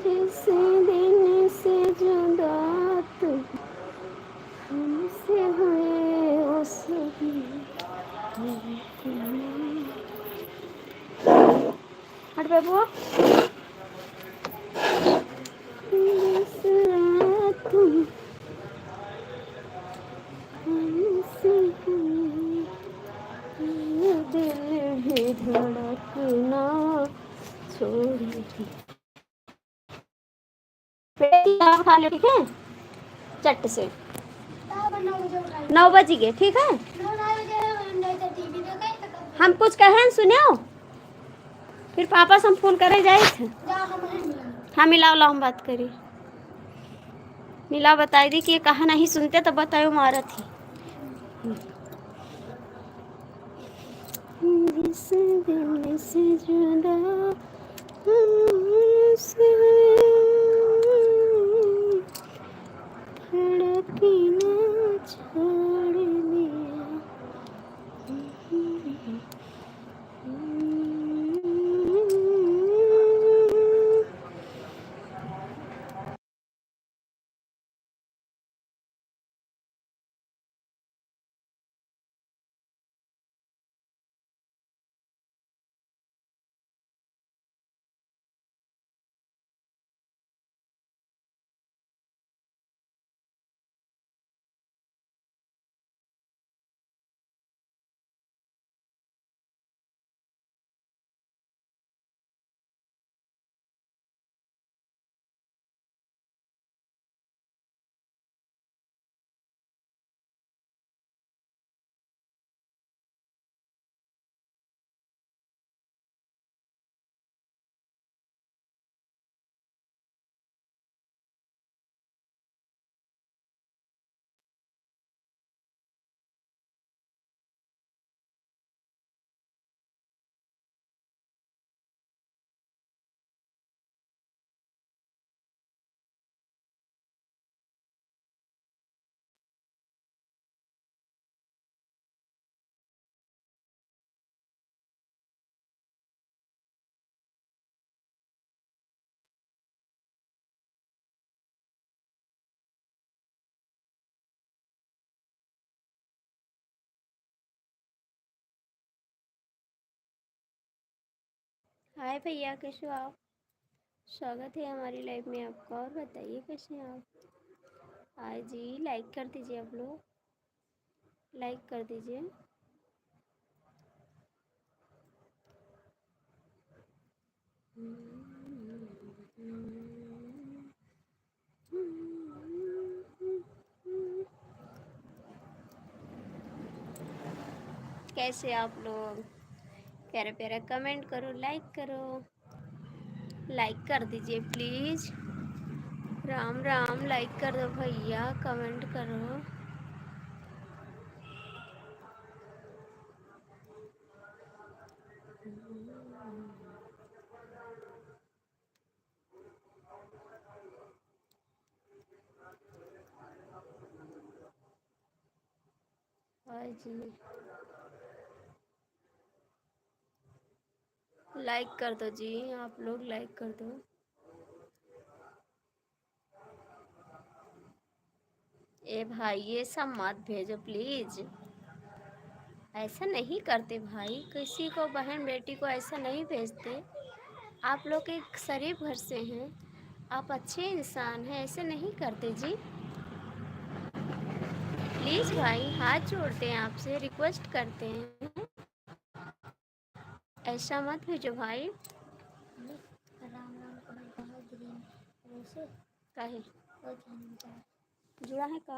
जिस दिन से जुदा तुम हमसे हुए उस दिन हट बाबू जिस रात तुम हमसे हुए ये दिल भी धड़कना छोड़ी। बेटा खा लो ठीक है चट से 9 बज गए ठीक है। हम कुछ कहें सुनियो फिर पापा से हम फोन करे जाए थे। हाँ मिलाओ ला हम बात करी मिला बताई दी कि ये कहा नहीं सुनते तो बताओ मारा थी। जिस दिन से जुदा हमसे धड़कना छोड़ दिया। हाय भैया कैसे हो आप। स्वागत है हमारी लाइफ में आपका और बताइए कैसे हैं आप। हाय जी लाइक कर दीजिए आप लोग लाइक कर दीजिए। कैसे आप लोग प्यारा प्यारा कमेंट करो लाइक कर दीजिए प्लीज़। राम राम लाइक कर दो भैया कमेंट करो। हाय जी लाइक कर दो जी आप लोग लाइक कर दो। ए भाई ये सब मत भेजो प्लीज़ ऐसा नहीं करते भाई किसी को बहन बेटी को ऐसा नहीं भेजते। आप लोग एक शरीफ घर से हैं आप अच्छे इंसान हैं ऐसे नहीं करते जी। प्लीज़ भाई हाथ जोड़ते हैं आपसे रिक्वेस्ट करते हैं ऐसा मत भेजो भाई। काहे जुड़ा है का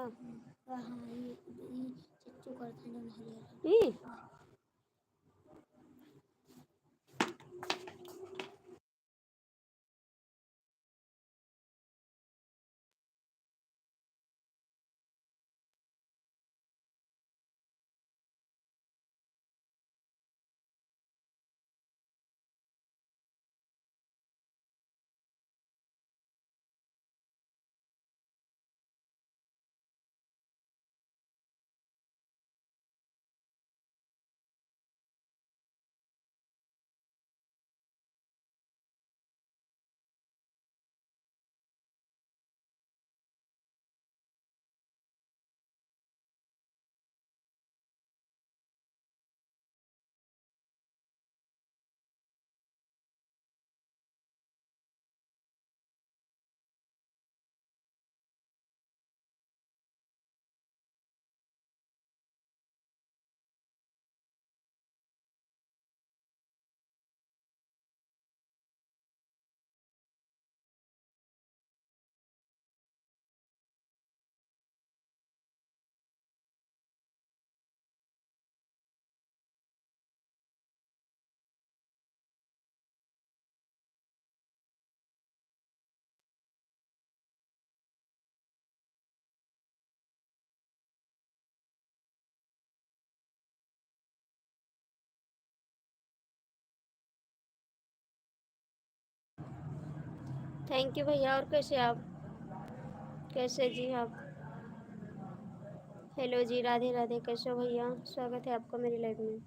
थैंक यू भैया। और कैसे आप? कैसे जी आप? हेलो जी, राधे राधे। कैसे हो भैया? स्वागत है आपका मेरी लाइफ में।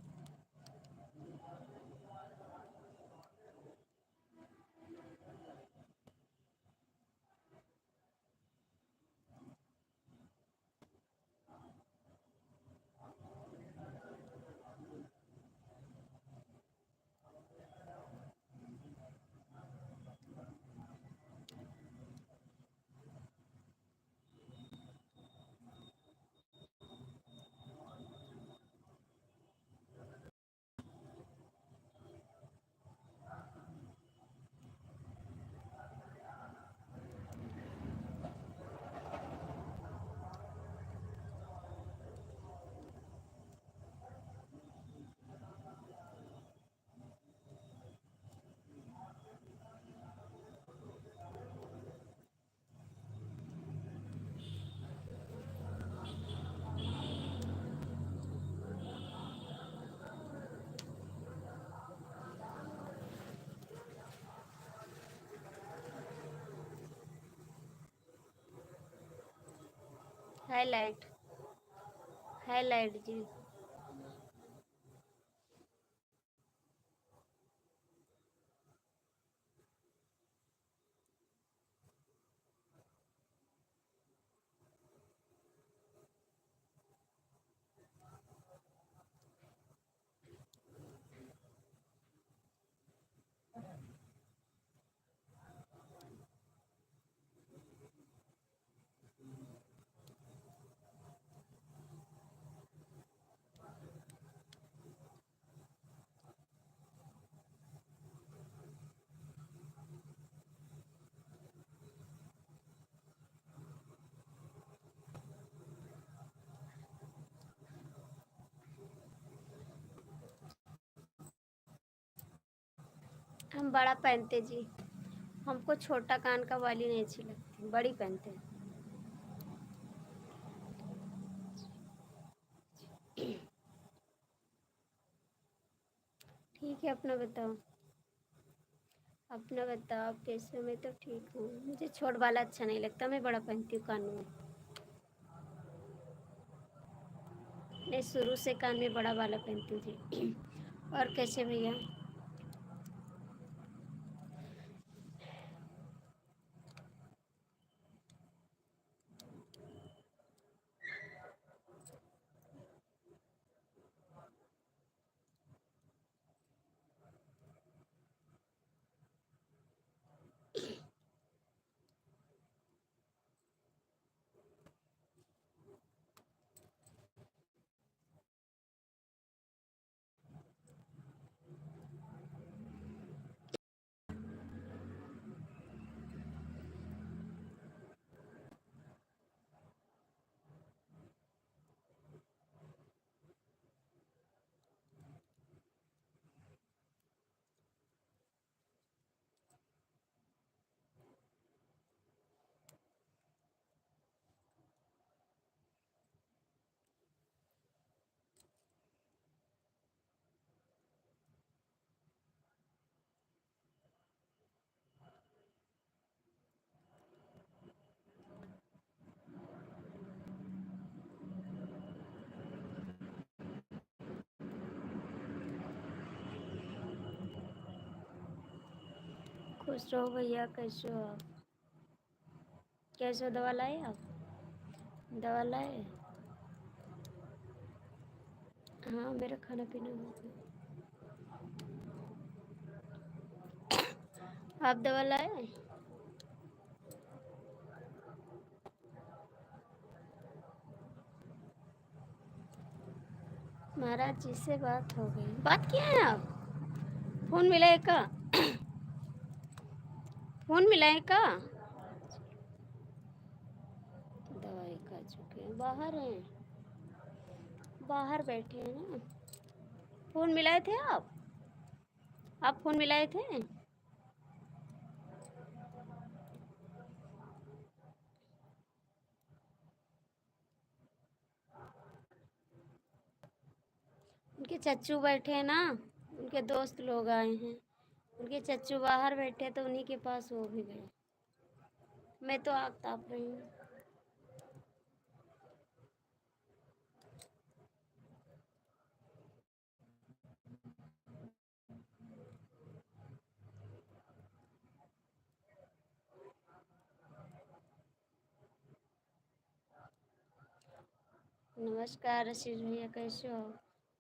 हाईलाइट। हाईलाइट जी। हम बड़ा पहनते जी। हमको छोटा कान का वाली नहीं अच्छी लगती, बड़ी पहनते हैं। ठीक है, अपना बताओ। अपना बताओ आप कैसे हो? मैं तो ठीक हूँ। मुझे छोट वाला अच्छा नहीं लगता, मैं बड़ा पहनती हूँ कान में। मैं शुरू से कान में बड़ा वाला पहनती हूँ जी। और कैसे भैया? खुश रहो भैया। कैसे हो आप? कैसे हो? दवा लाए आप? दवा लाए? हाँ, मेरा खाना पीना हो गया। आप दवा लाए? महाराज जी से बात हो गई? बात किया है आप? फोन मिला है का? फोन मिला है का? दवाई खा चुके हैं, बाहर हैं। बाहर बैठे हैं ना। फोन मिलाए थे आप? आप फोन मिलाए थे? उनके चच्चू बैठे हैं ना। उनके दोस्त लोग आए हैं। उनके चच्चू बाहर बैठे तो उन्हीं के पास वो भी गए। मैं तो आग ताप रही हूँ। नमस्कार आशीष भैया, कैसे हो?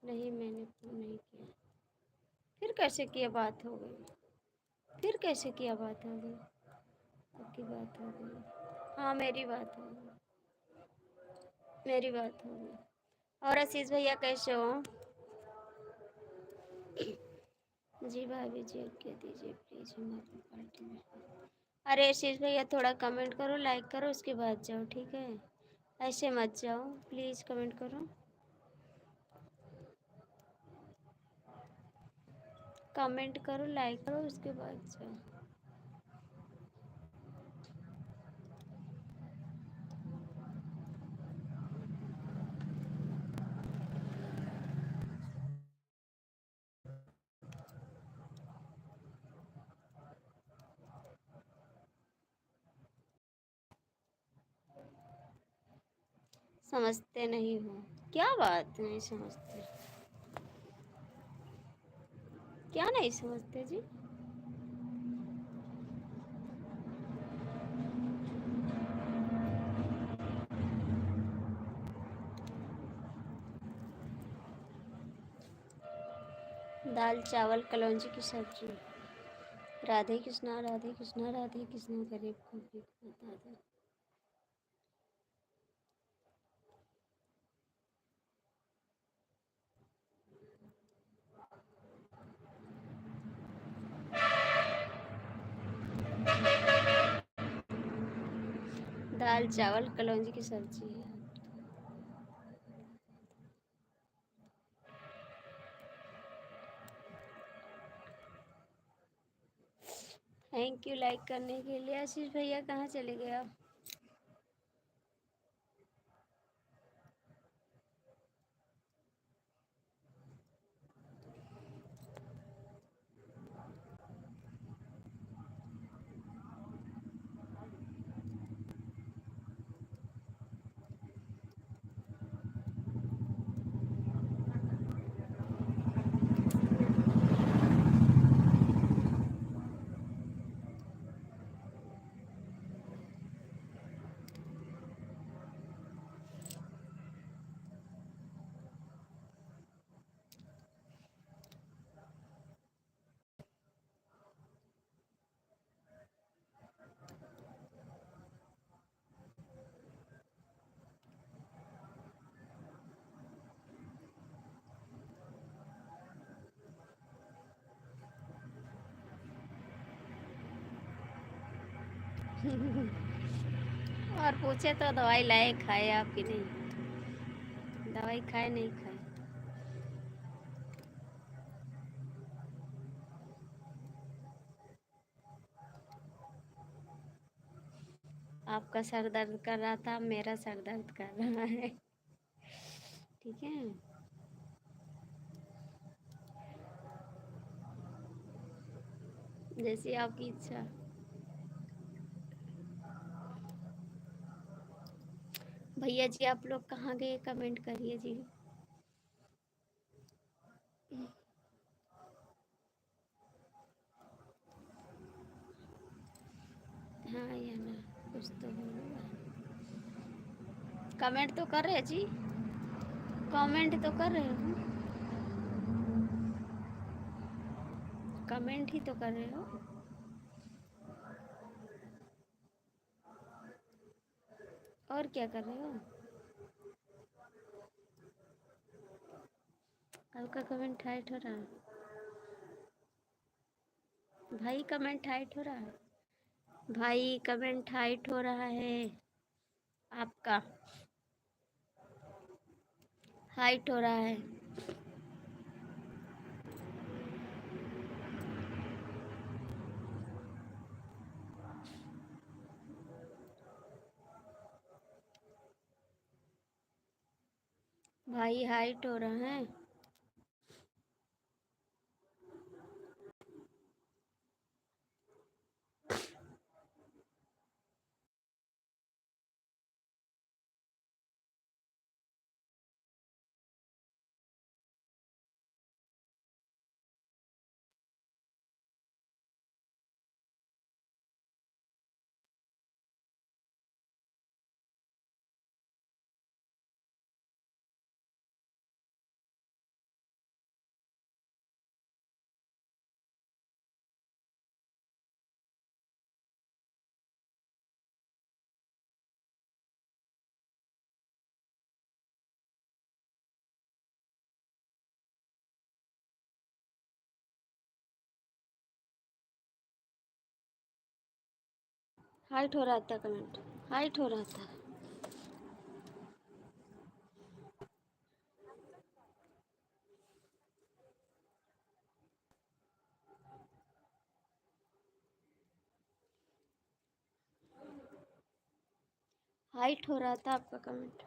नहीं, मैंने फ़ोन नहीं किया। फिर कैसे किया बात हो गई? फिर कैसे किया बात हो गई? आपकी बात हो गई। हाँ, मेरी बात हो गई। मेरी बात हो गई। और आशीष भैया कैसे हो? जी भाभी जी, कह दीजिए प्लीज़ हमारी पार्टी में। अरे आशीष भैया, थोड़ा कमेंट करो, लाइक करो, उसके बाद जाओ, ठीक है? ऐसे मत जाओ, प्लीज़ कमेंट करो। कमेंट करो, लाइक करो, उसके बाद जाओ। समझते नहीं हो? क्या बात नहीं समझते? क्या नहीं समझते जी? दाल चावल कलौंजी की सब्जी। राधे कृष्णा, राधे कृष्णा, राधे कृष्णा, गरीब को भीख बता दो। दाल चावल कलौंजी की सब्जी है। थैंक यू लाइक करने के लिए। आशीष भैया कहाँ चले गए आप? और पूछे तो दवाई लाए, खाए आप कि नहीं? दवाई खाए नहीं खाए? आपका सर दर्द कर रहा था, मेरा सर दर्द कर रहा है। ठीक है। जैसी आपकी इच्छा। भैया जी, आप लोग कहाँ गए? कमेंट करिए जी। हाँ या ना, कुछ तो बोलो। कमेंट तो कर रहे जी। कमेंट तो कर रहे हो। कमेंट ही तो कर रहे हो। और क्या कर रहे हो? आपका कमेंट हाइट हो रहा है। भाई कमेंट हाइट हो रहा है। भाई कमेंट हाइट हो रहा है आपका। हाइट हो रहा है। भाई हाइट हो रहा है। हाइट हो रहा था कमेंट, हाइट हो रहा था। हाइट हो रहा था आपका कमेंट।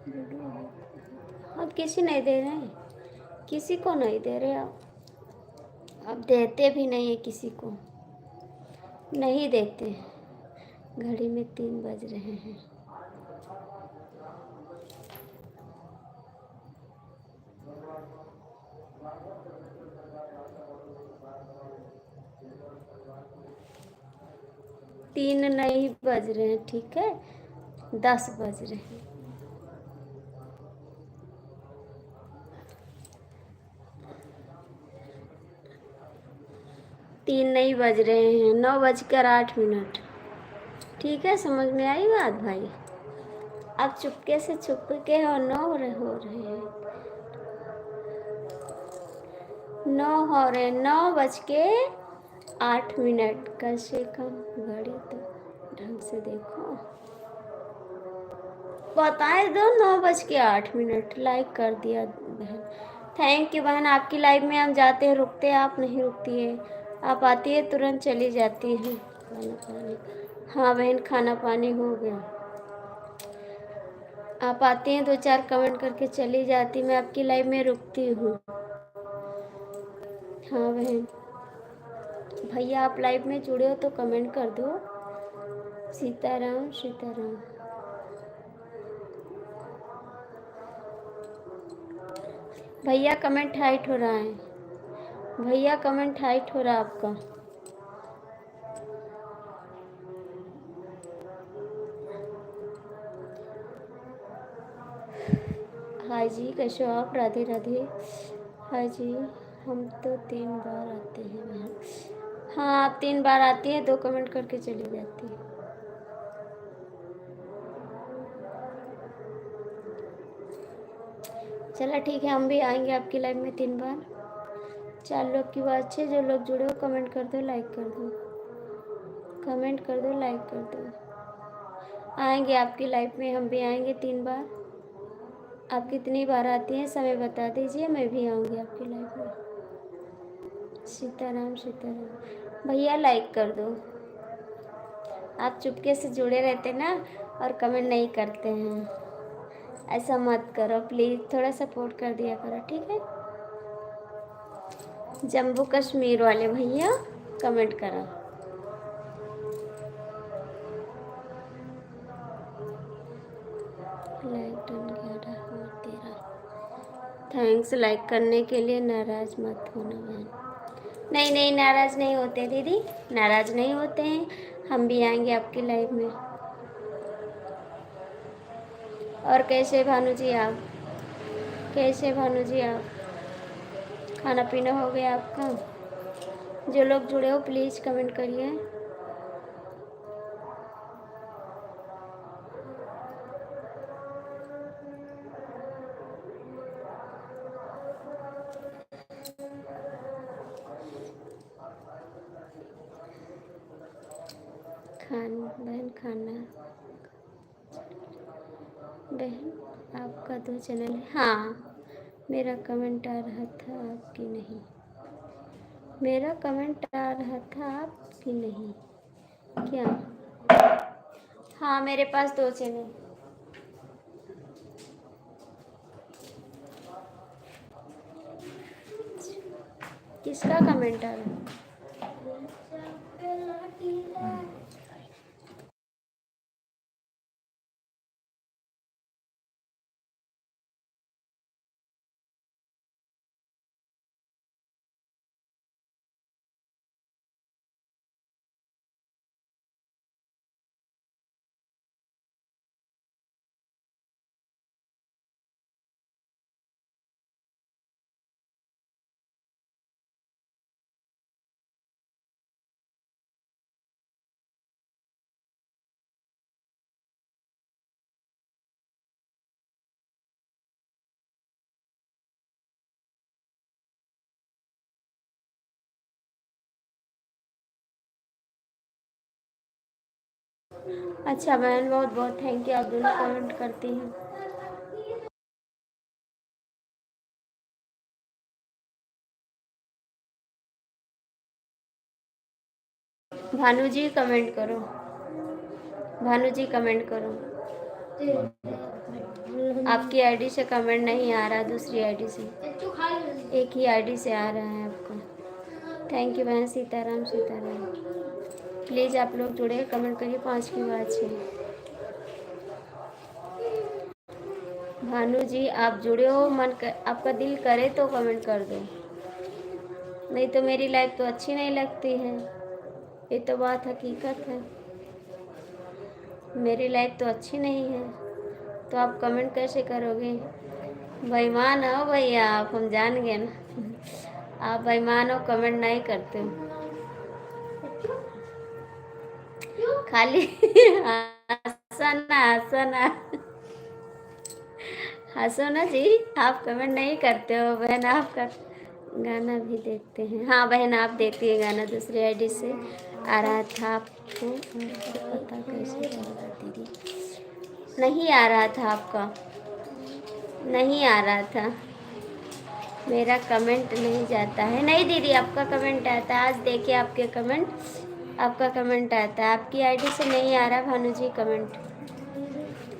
अब किसी नहीं दे रहे हैं, किसी को नहीं दे रहे आप। अब देते भी नहीं है किसी को, नहीं देते। घड़ी में 3 बज रहे हैं। तीन नहीं बज रहे हैं, ठीक है, 10 बज रहे हैं। तीन नहीं बज रहे हैं, 9:08। ठीक है, समझ में आई बात भाई? अब चुपके से चुपके हो 9 हो रहे हैं, 9 हो रहे, 9:08। कम से कम घड़ी तो ढंग से देखो, बताए दो। 9:08। लाइक कर दिया बहन, थैंक यू बहन। आपकी लाइव में हम जाते हैं, रुकते हैं, आप नहीं रुकती है। आप आती है तुरंत चली जाती है। खाना पानी, हाँ बहन, खाना पानी हो गया। आप आती हैं, 2-4 कमेंट करके चली जाती, मैं आपकी लाइव में रुकती हूँ। हाँ बहन, भैया आप लाइव में जुड़े हो तो कमेंट कर दो। सीताराम सीताराम। भैया कमेंट हाइट हो रहा है, भैया कमेंट हाइट हो रहा है आपका। हाय जी, कैसे हो आप? राधे राधे। हाय जी, हम तो 3 बार आते हैं बहन। हाँ, आप 3 बार आती हैं, 2 कमेंट करके चली जाती है। चलो ठीक है, हम भी आएंगे आपकी लाइव में 3 बार। 4 लोग की बात है, जो लोग जुड़े हो कमेंट कर दो, लाइक कर दो, कमेंट कर दो, लाइक कर दो। आएंगे आपकी लाइव में, हम भी आएंगे 3 बार। आप कितनी बार आती हैं समय बता दीजिए, मैं भी आऊँगी आपकी लाइव में। सीताराम सीताराम। भैया लाइक कर दो, आप चुपके से जुड़े रहते ना और कमेंट नहीं करते हैं, ऐसा मत करो प्लीज़, थोड़ा सपोर्ट कर दिया करो, ठीक है। जम्मू कश्मीर वाले भैया कमेंट करो। लाइक डन 11 और 13। थैंक्स लाइक करने के लिए, नाराज़ मत होना बहन। नहीं नहीं, नाराज़ नहीं होते दीदी, नाराज़ नहीं होते हैं, हम भी आएंगे आपकी लाइव में। और कैसे भानु जी आप, कैसे भानु जी आप? खाना पीना हो गया आपका? जो लोग जुड़े हो प्लीज़ कमेंट करिए। बहन खाना, बहन आपका 2 चैनल है? हाँ, मेरा कमेंट आ रहा था आपकी नहीं, मेरा कमेंट आ रहा था आपकी नहीं क्या? हाँ, मेरे पास 2 चैनल। किसका कमेंट आ रहा है? अच्छा बहन, बहुत बहुत थैंक यू, आप दोनों कमेंट करती हैं। भानु जी कमेंट करो, भानु जी कमेंट करो। आपकी आईडी से कमेंट नहीं आ रहा, दूसरी आईडी से, एक ही आईडी से आ रहा है आपका। थैंक यू बहन, सीताराम सीताराम। प्लीज़ आप लोग जुड़े, कमेंट करिए 5 की बात से। भानु जी आप जुड़े हो, आपका दिल करे तो कमेंट कर दो, नहीं तो मेरी लाइफ तो अच्छी नहीं लगती है। ये तो बात हकीकत है, मेरी लाइफ तो अच्छी नहीं है, तो आप कमेंट कैसे करोगे? बेईमान हो भैया आप, हम जान गए ना आप बेईमान हो, कमेंट नहीं करते हो खाली हंसना हंसना। हंसो ना जी, आप कमेंट नहीं करते हो। बहन आपका गाना भी देखते हैं। हाँ बहन आप देखती है गाना, दूसरी आईडी से आ रहा था आपको, पता कैसे चला दीदी? नहीं आ रहा था आपका, नहीं आ रहा था, मेरा कमेंट नहीं जाता है। नहीं दीदी आपका कमेंट आता है, आज देखिए आपके कमेंट, आपका कमेंट आता है। आपकी आईडी से नहीं आ रहा भानु जी कमेंट।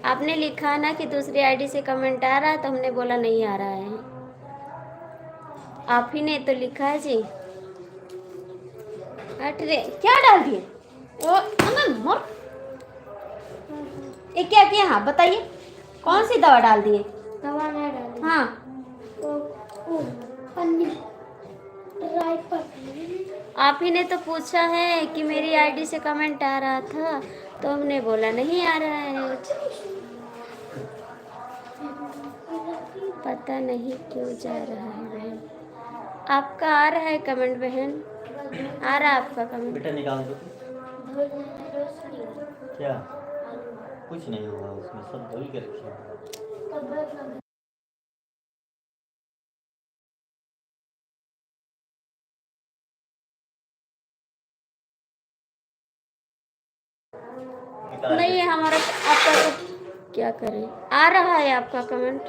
आपने लिखा ना कि दूसरी आईडी से कमेंट आ रहा है, तो हमने बोला नहीं आ रहा है। आप ही ने तो लिखा है जी। हट रे, क्या डाल दिए? ओ अमन मोर, ये क्या किया? हाँ बताइए, कौन सी दवा डाल दिए? दवा नहीं डाली। हाँ आप ही ने तो पूछा है कि मेरी आईडी से कमेंट आ रहा था, तो हमने बोला नहीं आ रहा है। पता नहीं क्यों जा रहा है बहन। आपका आ रहा है कमेंट बहन, आ रहा है आपका कमेंट। बेटा निकाल दो। क्या? कुछ नहीं होगा उसमें, सब धुल के रखिए। नहीं हमारा, आपका तो क्या करें, आ रहा है आपका कमेंट।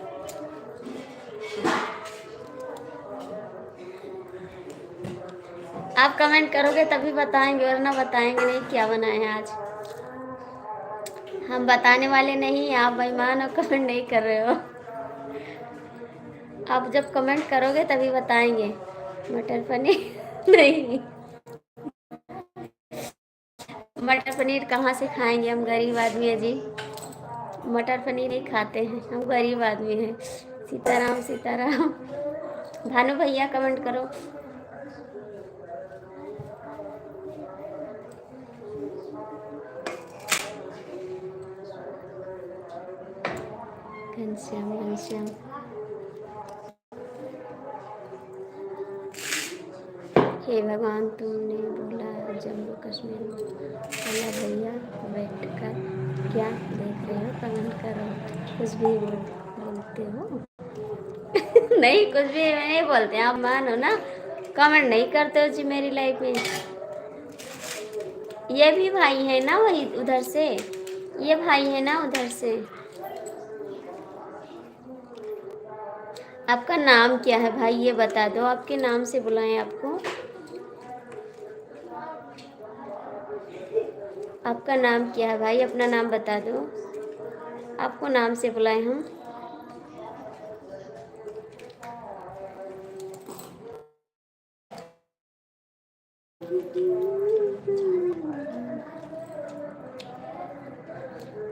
आप कमेंट करोगे तभी बताएंगे, वरना बताएंगे नहीं क्या बनाए हैं आज। हम बताने वाले नहीं, आप बेईमान हो, कमेंट नहीं कर रहे हो। आप जब कमेंट करोगे तभी बताएंगे। मटर पनीर नहीं, मटर पनीर कहाँ से खाएंगे, हम गरीब आदमी हैं जी, मटर पनीर नहीं खाते हैं, हम गरीब आदमी हैं। सीताराम सीताराम। भानु भैया कमेंट करो। घनश्याम घनश्याम, हे भगवान तुमने बोला जम्मू कश्मीर में, बोला भैया बैठ कर क्या देख रहे हो, कमेंट करो। कुछ भी बोलते हो नहीं कुछ भी नहीं बोलते, आप मानो ना, कमेंट नहीं करते हो जी मेरी लाइफ में। ये भी भाई है ना वही उधर से, ये भाई है ना उधर से। आपका नाम क्या है भाई, ये बता दो, आपके नाम से बुलाएं आपको। आपका नाम क्या है भाई, अपना नाम बता दो, आपको नाम से बुलाएं हम।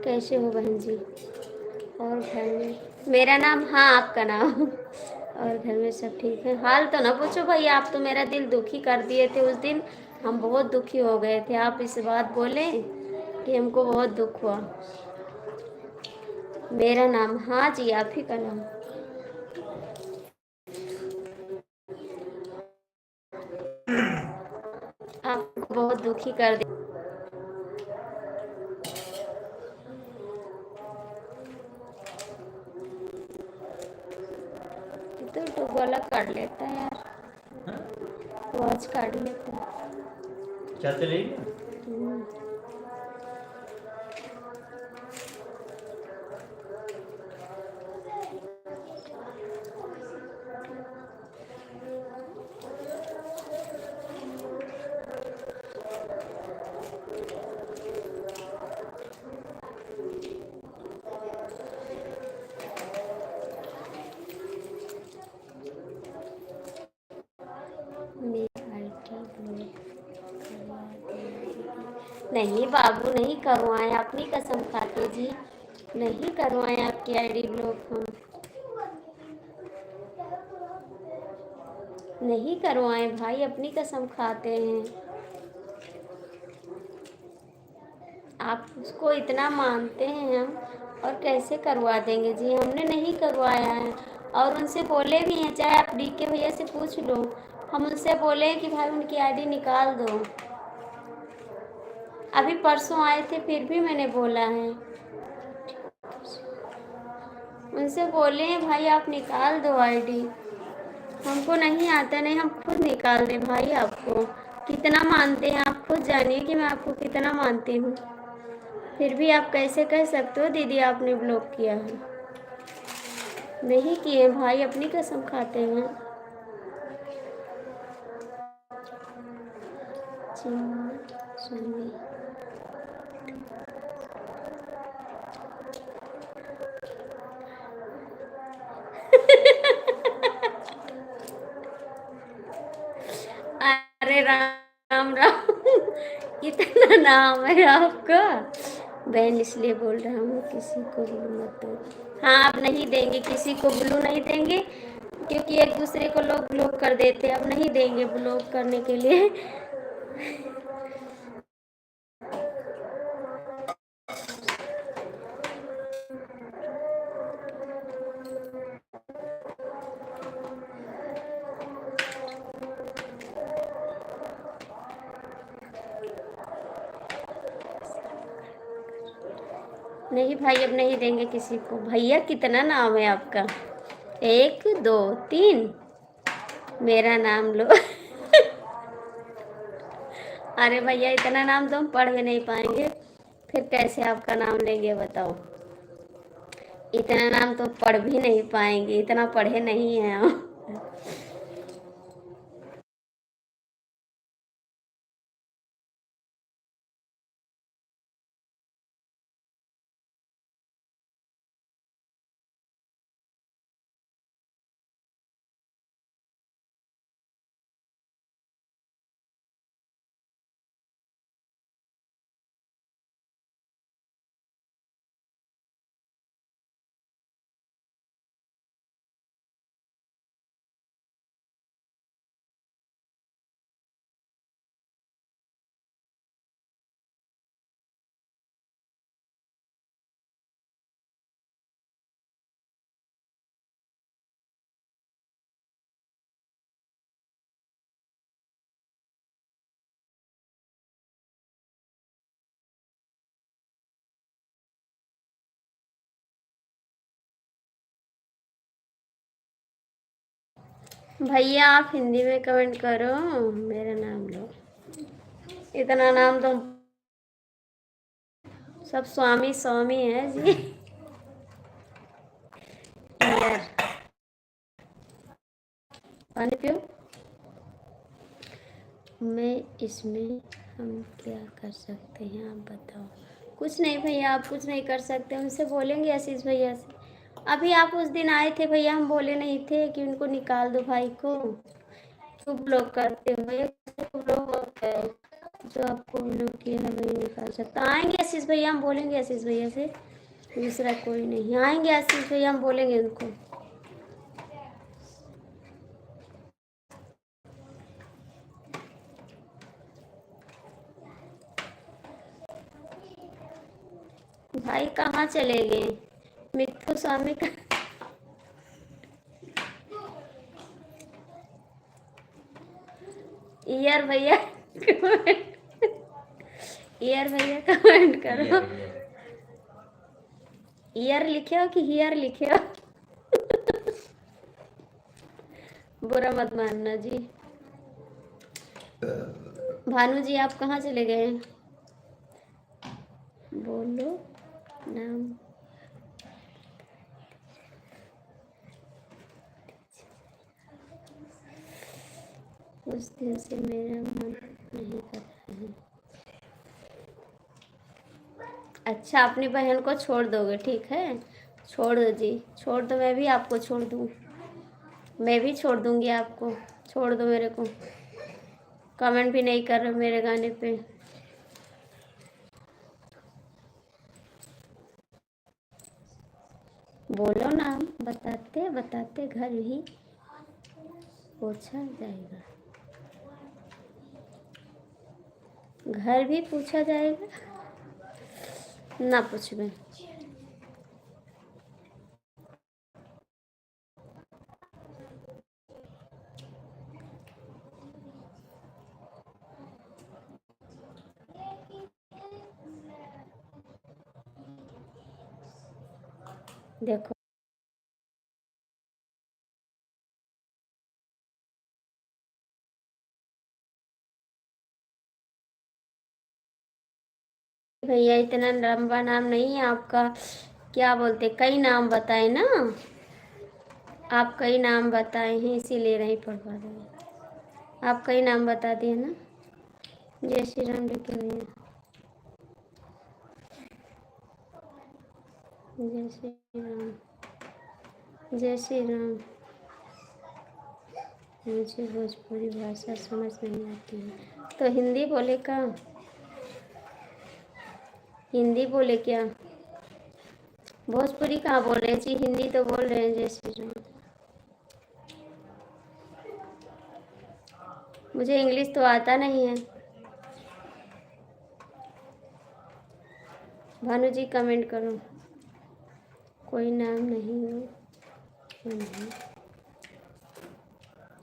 कैसे हो बहन जी? और घर में, मेरा नाम, हाँ आपका नाम, और घर में सब ठीक है? हाल तो ना पूछो भैया, आप तो मेरा दिल दुखी कर दिए थे उस दिन, हम बहुत दुखी हो गए थे। आप इस बात बोले कि हमको बहुत दुख हुआ। मेरा नाम, हाँ जी आप ही का नाम। आपको बहुत दुखी कर दिया तो गला काट लेता है यार, वॉच काट लेता है। चलते रहिए। नहीं बाबू, नहीं करवाएं, अपनी कसम खाते जी, नहीं करवाएं आपकी आईडी ब्लॉक हम, नहीं करवाएं भाई, अपनी कसम खाते हैं। आप उसको इतना मानते हैं हम, और कैसे करवा देंगे जी, हमने नहीं करवाया है। और उनसे बोले भी हैं, चाहे आप डी के भैया से पूछ लो, हम उनसे बोले हैं कि भाई उनकी आईडी निकाल दो। अभी परसों आए थे, फिर भी मैंने बोला है, उनसे बोले हैं भाई आप निकाल दो आईडी, हमको नहीं आता, नहीं हम खुद निकाल दें भाई। आपको कितना मानते हैं आप खुद जानिए कि मैं आपको कितना मानती हूँ, फिर भी आप कैसे कह सकते हो दीदी आपने ब्लॉक किया है। नहीं किए भाई, अपनी कसम खाते हैं। सुनिए अरे राम राम इतना नाम है आपका। बहन इसलिए बोल रहा हूँ किसी को ब्लू मत दो। हाँ आप नहीं देंगे, किसी को ब्लू नहीं देंगे, क्योंकि एक दूसरे को लोग ब्लॉक कर देते हैं, अब नहीं देंगे ब्लॉक करने के लिए। नहीं भाई अब नहीं देंगे किसी को। भैया कितना नाम है आपका? 1 2 3, मेरा नाम लो। अरे भैया इतना नाम तो हम पढ़ भी नहीं पाएंगे, फिर कैसे आपका नाम लेंगे बताओ। इतना नाम तो पढ़ भी नहीं पाएंगे, इतना पढ़े नहीं हैं हम। भैया आप हिंदी में कमेंट करो, मेरा नाम लो। इतना नाम तो सब स्वामी स्वामी है जी। यार पानी पियो। मैं इसमें हम क्या कर सकते हैं आप बताओ। कुछ नहीं भैया, आप कुछ नहीं कर सकते, उनसे बोलेंगे आशीष भैया से। अभी आप उस दिन आए थे भैया, हम बोले नहीं थे कि उनको निकाल दो भाई को, क्यों ब्लॉक करते हो भैया, ब्लॉक मत करो, जो आपको ब्लॉक किया है वही निकाल सकता। आएंगे आशीष भैया, हम बोलेंगे आशीष भैया से, दूसरा कोई नहीं। आएंगे आशीष भैया, हम बोलेंगे उनको। भाई कहाँ चले गए मित्थु स्वामी का? ईयर भैया ईयर भैया कमेंट करो। ईयर लिखे हो कि हियर लिखे हो? बुरा मत मानना जी। भानु जी आप कहाँ चले गए? बोलो नाम। उस दिन से मेरा मन नहीं कर रहा है। अच्छा अपनी बहन को छोड़ दोगे, ठीक है छोड़ दो जी, छोड़ दो, मैं भी आपको छोड़ दूँ, मैं भी छोड़ दूँगी आपको, छोड़ दो मेरे को। कमेंट भी नहीं कर रहे मेरे गाने पे। बोलो नाम, बताते बताते घर ही पूछा जाएगा, घर भी पूछा जाएगा ना पूछबे। देखो भैया, इतना लंबा नाम नहीं है आपका, क्या बोलते, कई नाम बताए ना आप, कई नाम बताए हैं इसीलिए नहीं पढ़ पा रहे। आप कई नाम बता दिए ना। जय श्री राम लिखे भैया, जय श्री राम, जय श्री राम। मुझे भोजपुरी भाषा समझ नहीं आती है, तो हिंदी बोले का, हिंदी बोले क्या, भोजपुरी कहाँ बोल रहे जी, हिंदी तो बोल रहे हैं। जय श्री राम। मुझे इंग्लिश तो आता नहीं है। भानु जी कमेंट करो, कोई नाम नहीं हो। नहीं।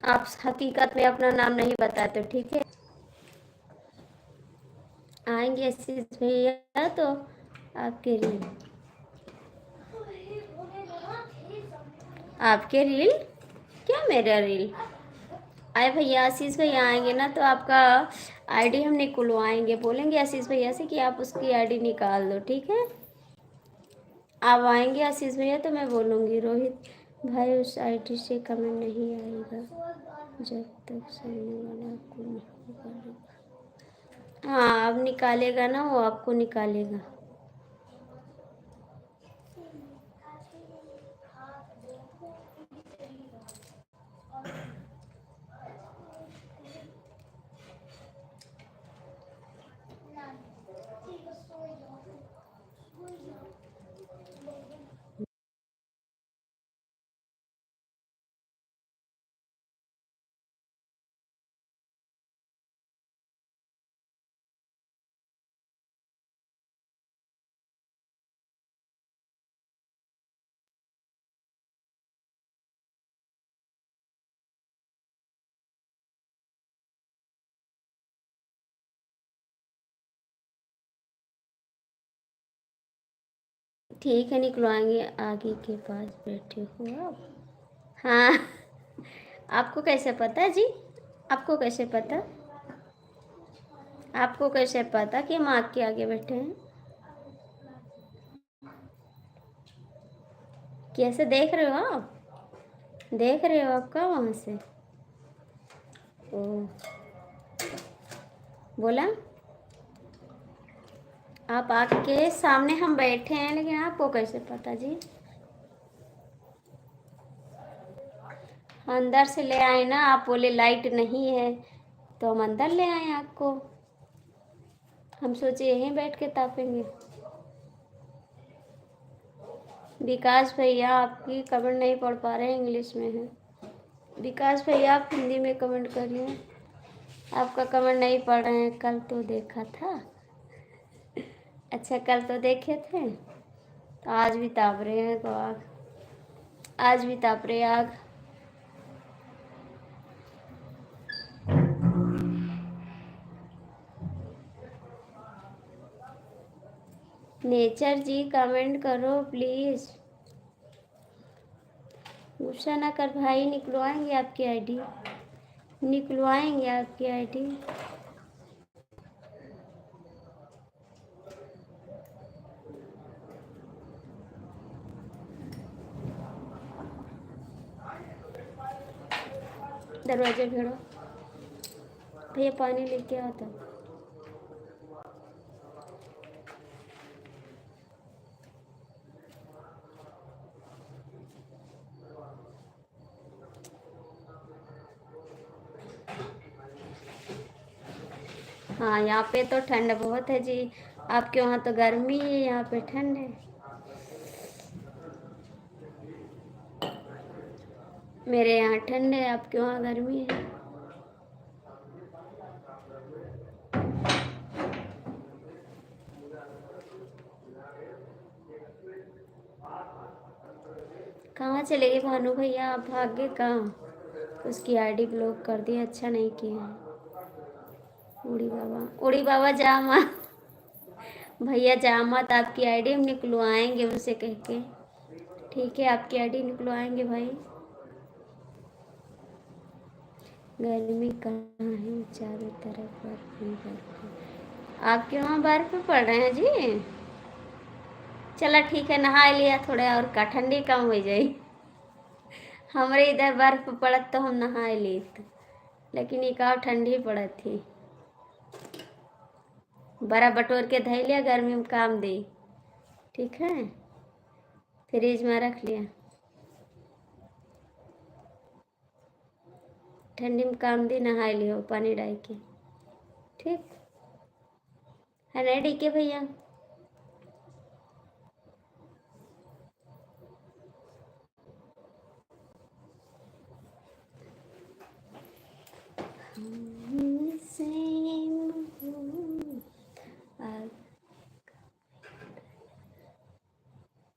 आप हकीकत में अपना नाम नहीं बताते, ठीक है। आएंगे आशीष भैया तो आपके रील, आपके रील क्या, मेरा रील आए भैया। आशीष भैया आएंगे ना तो आपका आईडी हम निकलवाएंगे, बोलेंगे आशीष भैया से कि आप उसकी आईडी निकाल दो, ठीक है। आप आएंगे आशीष भैया तो मैं बोलूँगी रोहित भाई उस आईडी से कमेंट नहीं आएगा जब तक सामने वाला आपको नहीं करेगा। हाँ अब निकालेगा ना, वो आपको निकालेगा। ठीक है निकलवाएंगे, आगे के पास बैठे हो आप। हाँ आपको कैसे पता जी, आपको कैसे पता, आपको कैसे पता कि हम आग के आगे बैठे हैं, कैसे देख रहे हो आप, देख रहे हो आपका वहाँ से। ओ बोला आप आपके सामने हम बैठे हैं, लेकिन आपको कैसे पता जी। अंदर से ले आए ना, आप बोले लाइट नहीं है तो हम अंदर ले आए आपको, हम सोचे यहीं बैठ के तापेंगे। विकास भैया आपकी कमेंट नहीं पढ़ पा रहे हैं, इंग्लिश में है। विकास भैया आप हिंदी में कमेंट करिए, आपका कमेंट नहीं पढ़ रहे हैं। कल तो देखा था, अच्छा कल तो देखे थे, तो आज भी ताप रहे हैं तो आग, आज भी ताप रहे आग। नेचर जी कमेंट करो प्लीज़, गुस्सा ना कर भाई, निकलवाएंगे आपकी आईडी, निकलवाएंगे आपकी आईडी। दरवाजा भेड़ो भैया, पानी लेके आता। हाँ यहाँ पे तो ठंड बहुत है जी, आपके वहाँ तो गर्मी है, यहाँ पे ठंड है। मेरे यहाँ ठंड है, आपके वहाँ गर्मी है। कहाँ चले गए भानु भैया, आप भाग गए कहाँ? उसकी आईडी ब्लॉक कर दी, अच्छा नहीं किया। उड़ी बाबा जा मत भैया, जा मत, आपकी आईडी हम निकलवाएंगे उनसे कह के। ठीक है, आपकी आईडी निकलवाएंगे भाई। गर्मी कहाँ है, चारों तरफ बर्फ ही बर्फ है। आपके वहाँ बर्फ पड़ रहे हैं जी? चला ठीक है, नहा लिया थोड़ा और का ठंडी कम हो जाए। हमारे इधर बर्फ पड़त तो हम नहा लेते, लेकिन एक ठंडी पड़त थी। बड़ा बटोर के धै लिया, गर्मी में काम दे। ठीक है, फ्रिज में रख लिया, ठंडी में काम दे, नहा लियो पानी डाल के। ठीक है ना डी के भैया?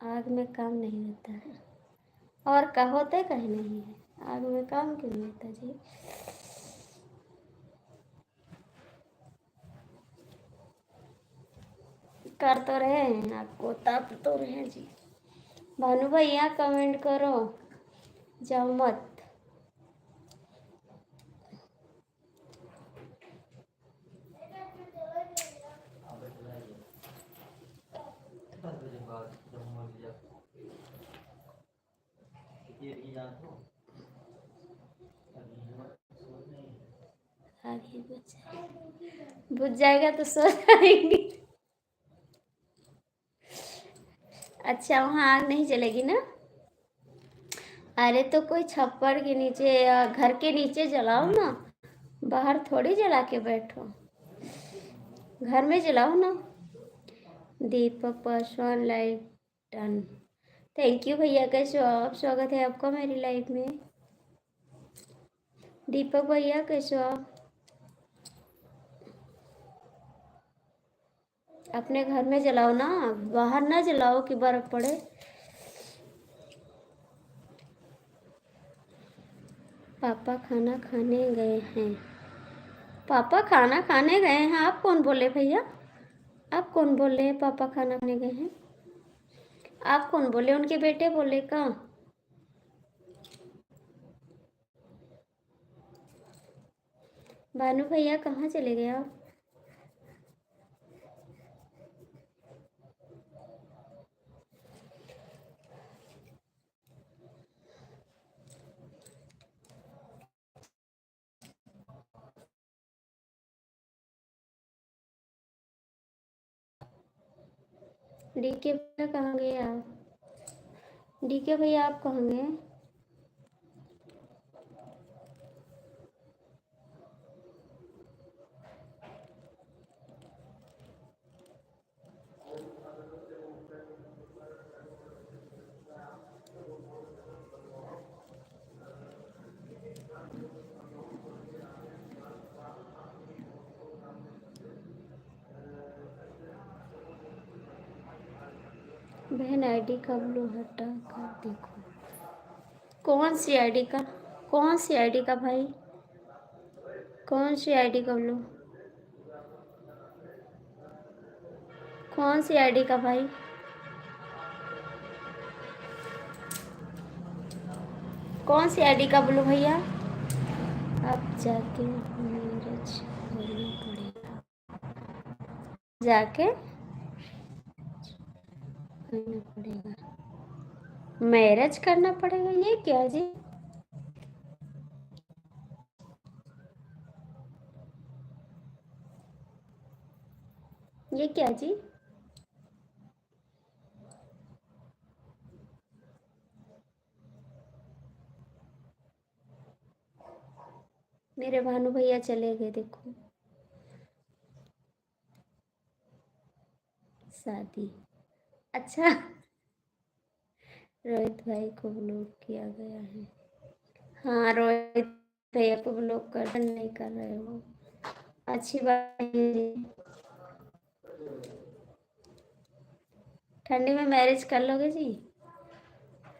आग में काम नहीं होता है, और का होता है कहीं नहीं है, आग में काम क्यों नहीं होता जी? कर तो रहे हैं, आपको तप तो रहे हैं जी। भानु भैया कमेंट करो, जाओ मत। आगे बुझ जाएगा तो सो जाएंगे। अच्छा, वहाँ आग नहीं जलेगी ना? अरे तो कोई छप्पर के नीचे या घर के नीचे जलाओ ना, बाहर थोड़ी जला के बैठो, घर में जलाओ ना। Deepak Paswan live done, thank you भैया, कैसे हो आप? स्वागत है आपका मेरी लाइफ में। दीपक भैया कैसे हो आप? अपने घर में जलाओ ना, बाहर ना जलाओ कि बर्फ पड़े। पापा खाना खाने गए हैं। पापा खाना खाने गए हैं? आप कौन बोले भैया? आप कौन बोले हैं पापा खाना खाने गए हैं? आप कौन बोले? उनके बेटे बोले का? भानु भैया कहाँ चले गए आप? डीके भैया कहाँ गए आप? डीके भैया आप कहाँ गए? बहन आईडी का ब्लू हटा कर देखो। कौन सी आईडी का? कौन सी आईडी का भाई? कौन सी आईडी का ब्लू? कौन सी आईडी का भाई? कौन सी आईडी का ब्लू भैया? अब जाके मैरिज करना पड़ेगा, जाके करना पड़ेगा, मैरिज करना पड़ेगा, ये क्या जी? ये क्या जी? मेरे भानु भैया चले गए, देखो। शादी, अच्छा। रोहित भाई को ब्लॉक किया गया है। हाँ, रोहित भैया को ब्लॉक कर, नहीं कर रहे हो, अच्छी बात है जी। ठंडी में मैरिज कर लोगे जी?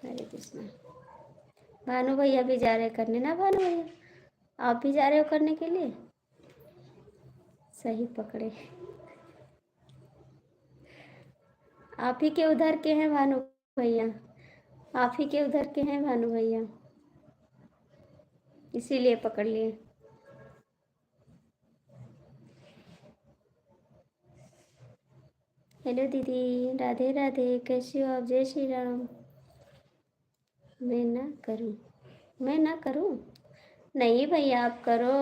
हरे कृष्णा। भानु भैया भी जा रहे करने ना, भानु भैया आप भी जा रहे हो करने के लिए? सही पकड़े। आप ही के उधर के हैं भानु भैया, आप ही के उधर के हैं भानु भैया, इसीलिए पकड़ लिए। हेलो दीदी, राधे राधे, कैसी हो आप? जय श्री राम। मैं ना करूं, मैं ना करूं? नहीं भैया आप करो।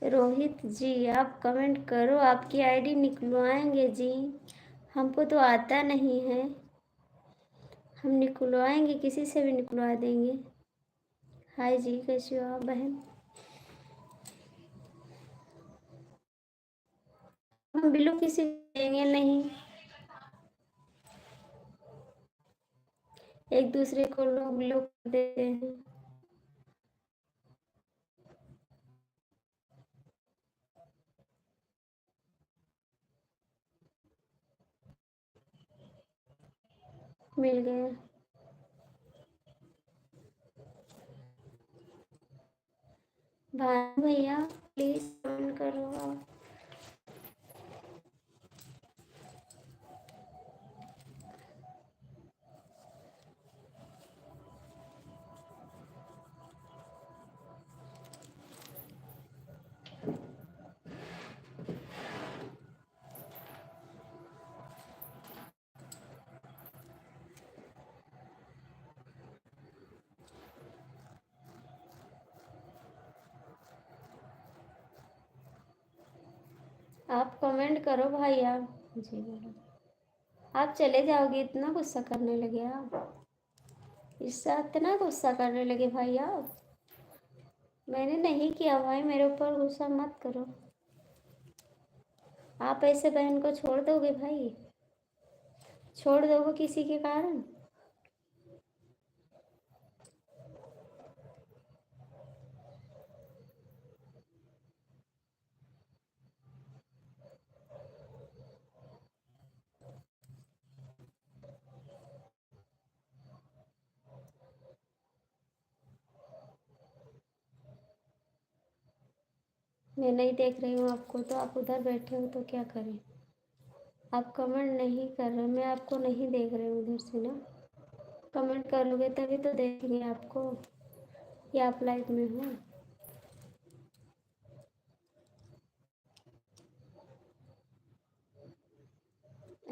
रोहित जी आप कमेंट करो, आपकी आईडी निकलवाएंगे जी, हमको तो आता नहीं है, हम निकलवाएंगे, किसी से भी निकलवा देंगे। हाय जी, कैसी हो आप बहन? हम बिल्लू किसी को देंगे नहीं, एक दूसरे को लोग लोग देते हैं। मिल गया। भानु भैया प्लीज कमेंट करो आप। आप कमेंट करो भाई आप जी, बोलो। आप चले जाओगे, इतना गुस्सा करने लगे आप, इससे इतना गुस्सा करने लगे भाई आप? मैंने नहीं किया भाई, मेरे ऊपर गुस्सा मत करो। आप ऐसे बहन को छोड़ दोगे भाई? छोड़ दोगे किसी के कारण? मैं नहीं देख रही हूँ आपको, तो आप उधर बैठे हो तो क्या करें? आप कमेंट नहीं कर रहे, मैं आपको नहीं देख रही हूँ उधर से ना। कमेंट करोगे तभी तो देखेंगे आपको, या आप लाइव में हो।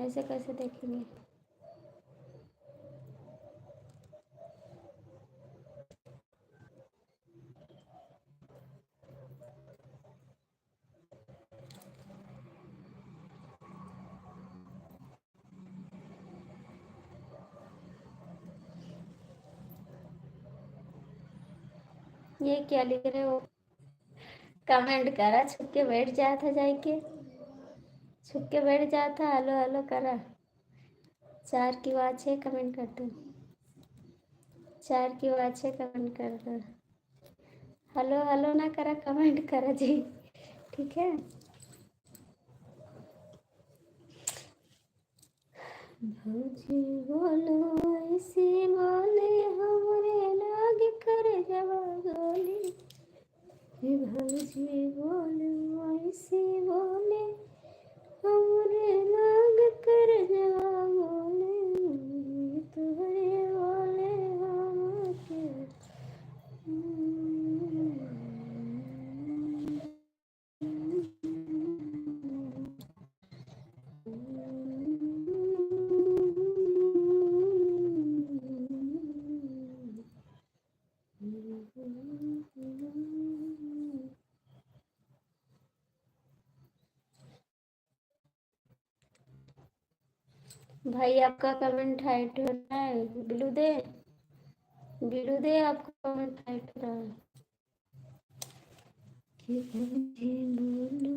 ऐसे कैसे देखेंगे? ये क्या लिख रहे हो? कमेंट करा, छुप के बैठ जाता, जाके छुप के बैठ जाता, हेलो हेलो करा। 4 की बात है, कमेंट कर दो। 4 की बात है, कमेंट कर दो। हेलो हेलो ना करा, कमेंट करा जी, ठीक है। भौजी बोलो ऐसे बोले, हमरे लाग कर जवा गोली। भौजी बोलो ऐसे बोले, हमरे लाग कर जवा गोली। तुहरे बोले हमके भाई आपका कमेंट हाइट हो रहा है, बिलू दे, बिलू दे, आपका कमेंट हाइट हो रहा है। कि मुझे बोलो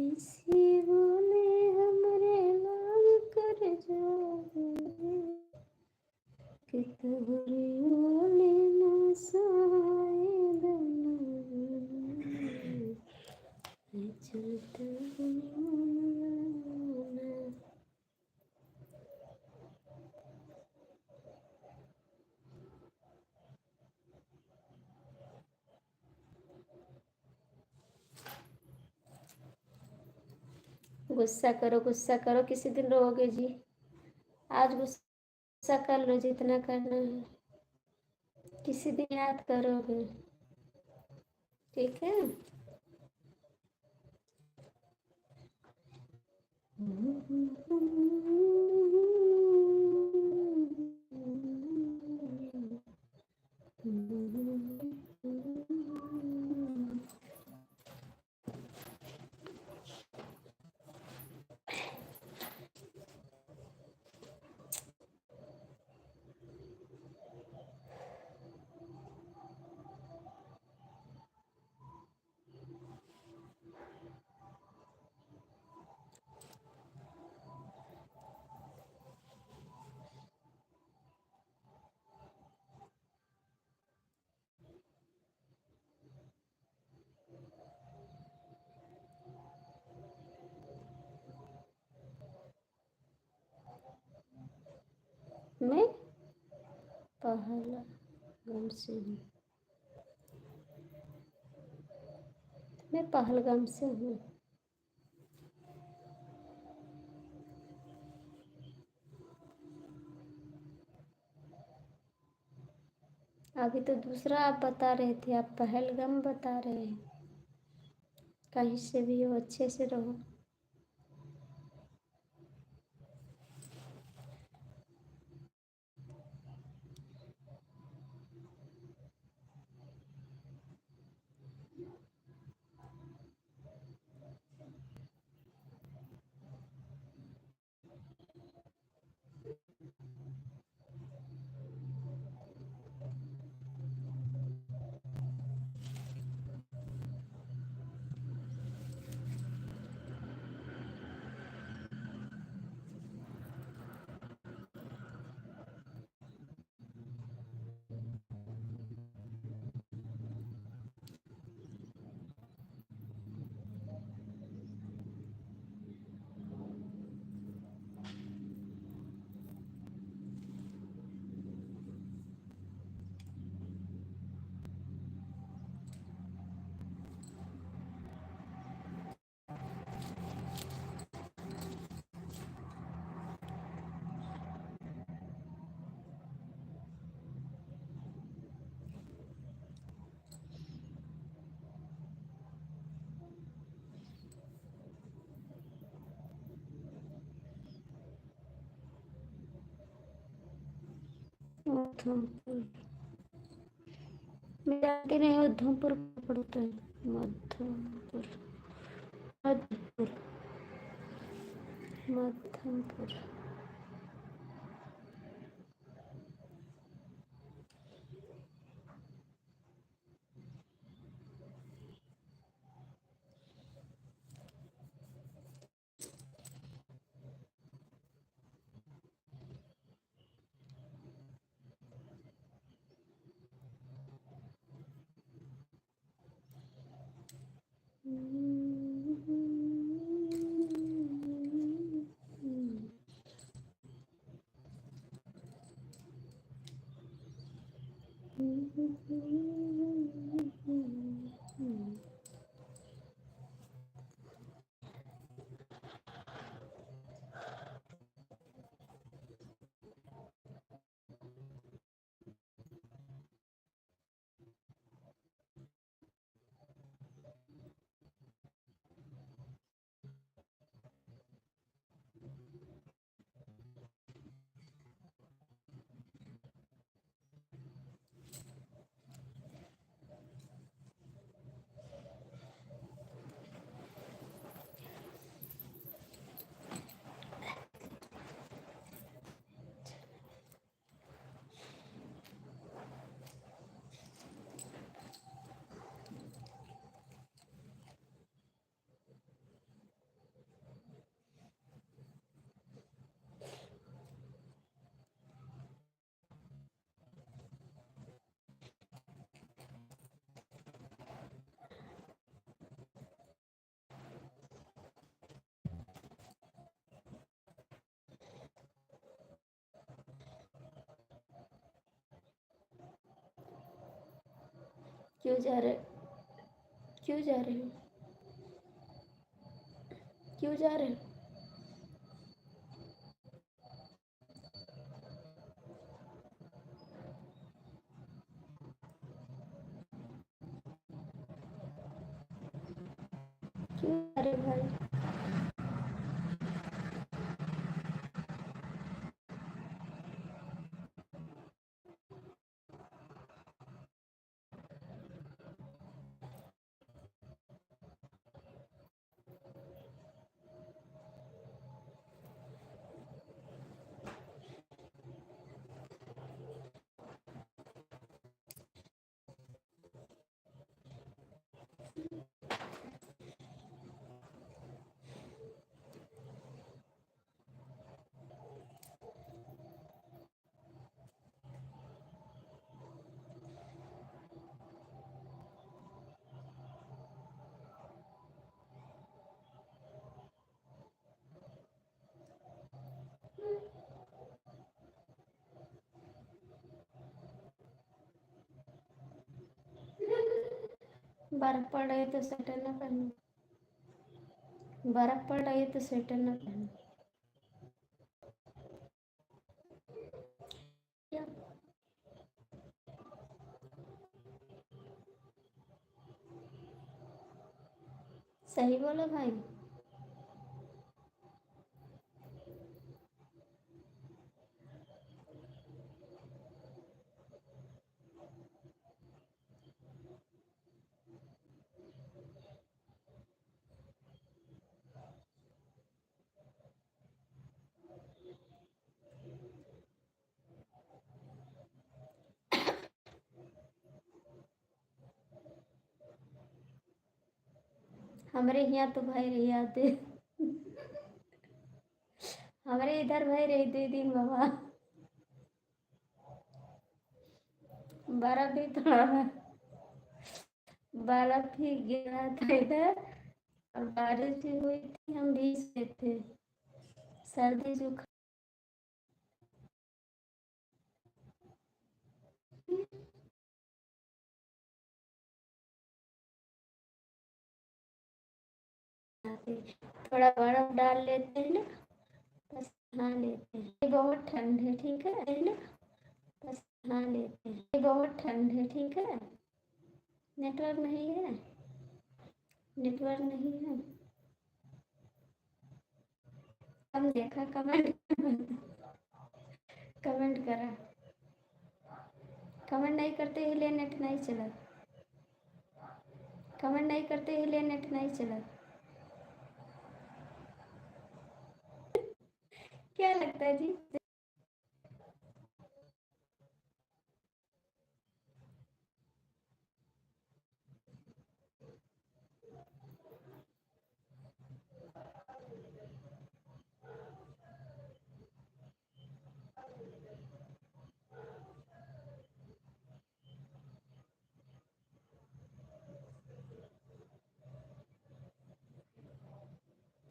ऐसे बोले, हमरे लाग कर जाओगे। कि तोहरे बोले ना सा गुस्सा करो, किसी दिन रोओगे जी। आज गुस्सा कर लो जितना करना है, किसी दिन याद करोगे, ठीक है। मैं पहलगाम से हूँ, मैं पहलगाम से हूँ। अभी तो दूसरा आप बता रहे थे, आप पहलगाम बता रहे हैं। कहीं से भी हो, अच्छे से रहो। उधमपुर, मैं जानती नहीं, उधमपुर पड़ता है। मध्यमपुर, मध्यपुर, मध्यमपुर। क्यों जा रहे, क्यों जा रहे हो, क्यों जा रहे हो? क्यों? अरे भाई बर्फ पड़ रही है तो स्वेटर ना पहनो। बर्फ पड़ रही है तो स्वेटर ना पहनो। क्या? सही बोलो भाई। हमारे यहाँ तो भाई रही आते। हमारे इधर भाई रही 2 दिन बाबा। बर्फ भी थोड़ा बर्फ भी गिरा था इधर और बारिश भी हुई थी, हम भीग गए थे। सर्दी जुकाम। थोड़ा बर्फ डाल लेते हैं ना, बस नहा लेते हैं। ये बहुत ठंड है, ठीक है ना, बस नहा लेते हैं। ये बहुत ठंड है, ठीक है। नेटवर्क नहीं है, नेटवर्क नहीं है। हम देखा कमेंट। कमेंट करा। कमेंट नहीं करते इसलिए नेट नहीं चला। कमेंट नहीं करते इसलिए नेट नहीं चला। क्या लगता है जी?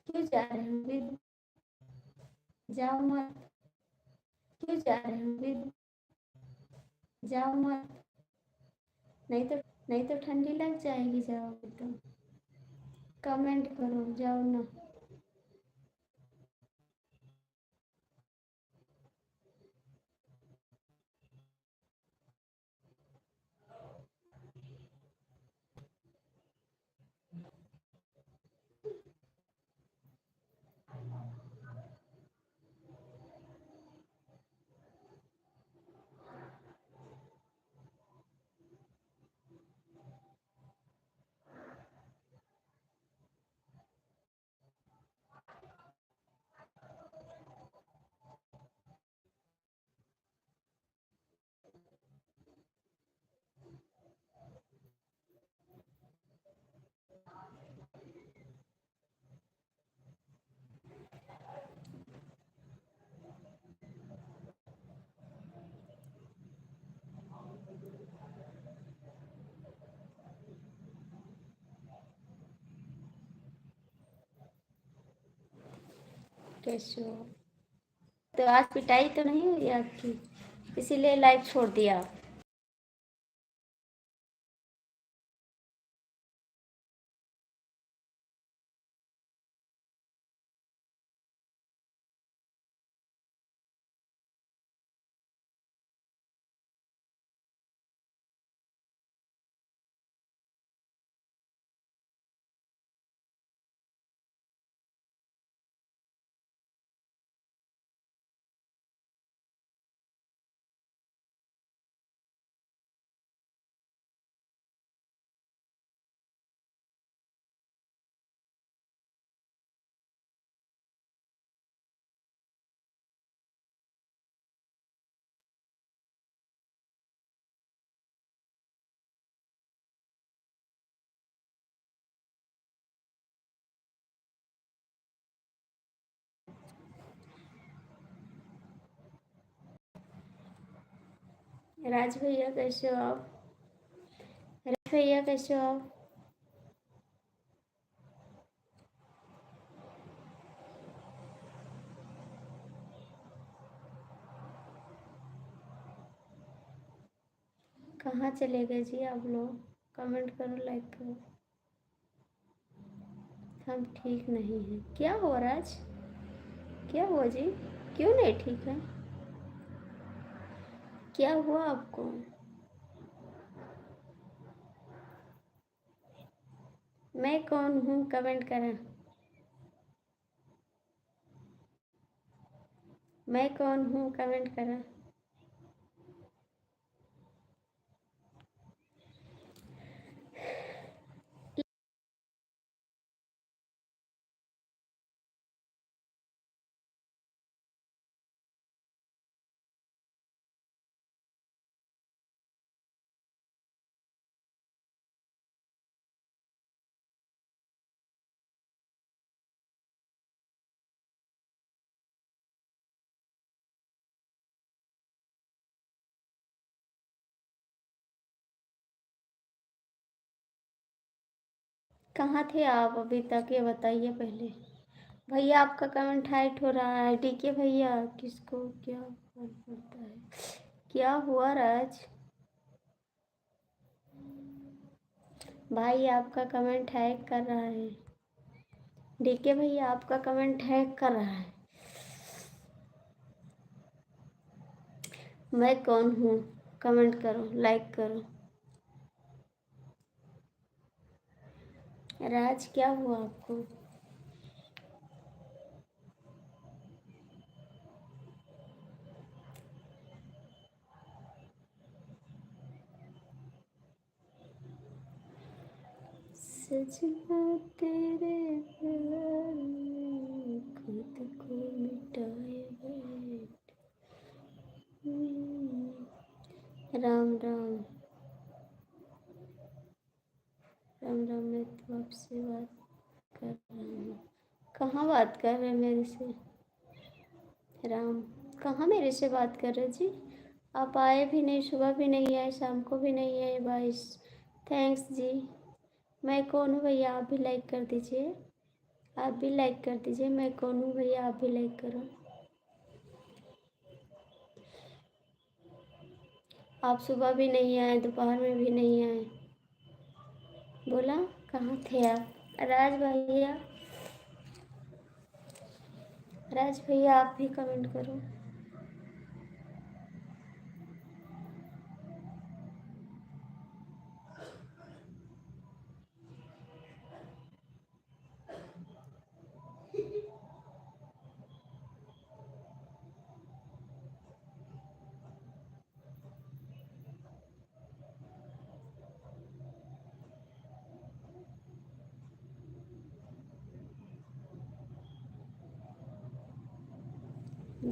क्यों जा रहे हैं अभी? जाओ मत। क्यों जा रहे हैं अभी? जाओ मत। नहीं तो ठंडी लग जाएगी जाओगे तो। कमेंट करो, जाओ ना। कैसे हो? तो आज पिटाई तो नहीं हुई आपकी, इसीलिए लाइव छोड़ दिया। राज भैया कैसे हो आप? राज भैया कैसे हो आप? कहाँ चले गए जी आप लोग? कमेंट करो, लाइक करो। हम ठीक नहीं हैं। क्या हुआ राज? क्या हुआ जी? क्यों नहीं ठीक है? क्या हुआ आपको? मैं कौन हूँ कमेंट करें। मैं कौन हूँ कमेंट करें। कहाँ थे आप अभी तक, ये बताइए पहले। भैया आपका कमेंट हाइट हो रहा है। ठीक है भैया, किसको क्या फर्क पड़ता है? क्या हुआ राज? भाई आपका कमेंट हैक कर रहा है। डीके भैया आपका कमेंट हैक कर रहा है। मैं कौन हूँ कमेंट करो, लाइक करो। राज क्या हुआ आपको? सजना तेरे प्यार में खुद को मिटाए बैठ। राम राम। राम राम। मैं तो आपसे बात कर रहा हूँ। कहाँ बात कर रहे हैं मेरे से? राम, कहाँ मेरे से बात कर रहे जी? आप आए भी नहीं, सुबह भी नहीं आए, शाम को भी नहीं आए। बाईस थैंक्स जी। मैं कौन हूँ भैया? आप भी लाइक कर दीजिए। आप भी लाइक कर दीजिए। मैं कौन हूँ भैया? आप भी लाइक करो। आप सुबह भी नहीं आए, दोपहर में भी नहीं आए। बोला कहाँ थे आप? राज भैया, राज भैया आप भी कमेंट करो।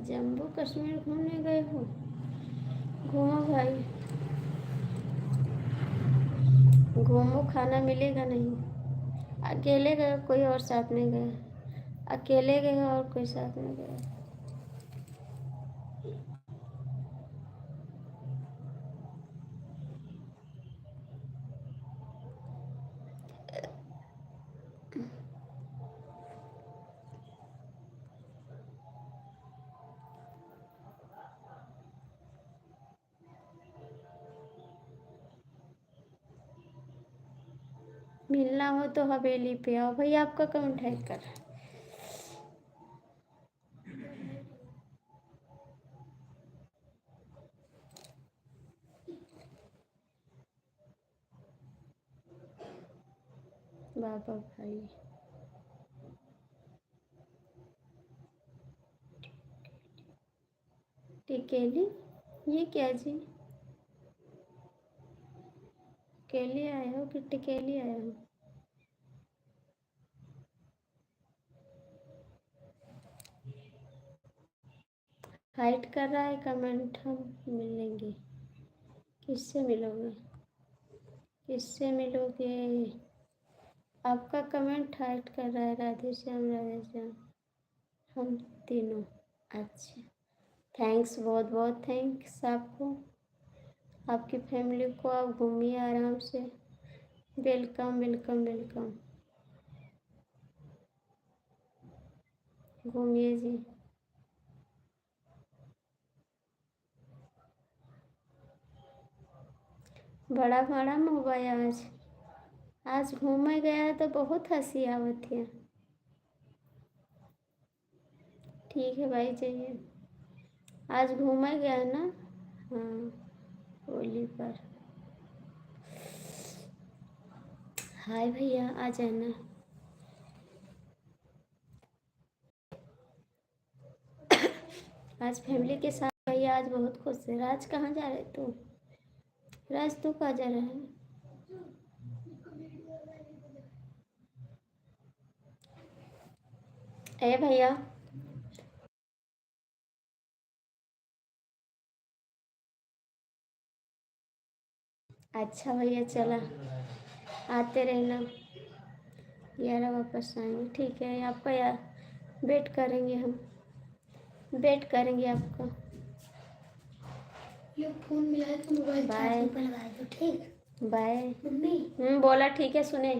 जम्मू कश्मीर घूमने गए हो? घूमो भाई, घूमो। खाना मिलेगा नहीं। अकेले गए कोई और साथ में गया? अकेले गए और कोई साथ में गया? मिलना हो तो हवेली पे आओ। भैया आपका कमेंट है कर। बाबा भाई, टिकेली, ये क्या जी? केली आए हो कि टिकेली आए हो? हाइट कर रहा है कमेंट। हम मिलेंगे। किससे मिलोगे? किससे मिलोगे? आपका कमेंट हाइट कर रहा है। राधे श्याम, राधे श्याम। हम तीनों। अच्छा, थैंक्स, बहुत बहुत थैंक्स आपको। आपकी फैमिली को आप घूमिए आराम से। Welcome welcome welcome. घूमिए जी। बड़ा बड़ा मोबाइल आज आज घूमे गया तो बहुत हंसी आवत है। ठीक है भाई जाइए। आज घूमा गया ना। हाँ होली पर। हाय भैया आ जाना। आज फैमिली के साथ भैया आज बहुत खुश है। राज कहाँ जा रहे तू? राज तू कहाँ जा रहा है? ए भैया। अच्छा भैया चला आते रहना। 11 वापस आएंगे ठीक है आपका यार। वेट करेंगे हम। वेट करेंगे आपका। ये फोन मिला है तो मोबाइल बाय चार्जिंग पर लगा दो ठीक। बाय। मम्मी बोला ठीक है सुने।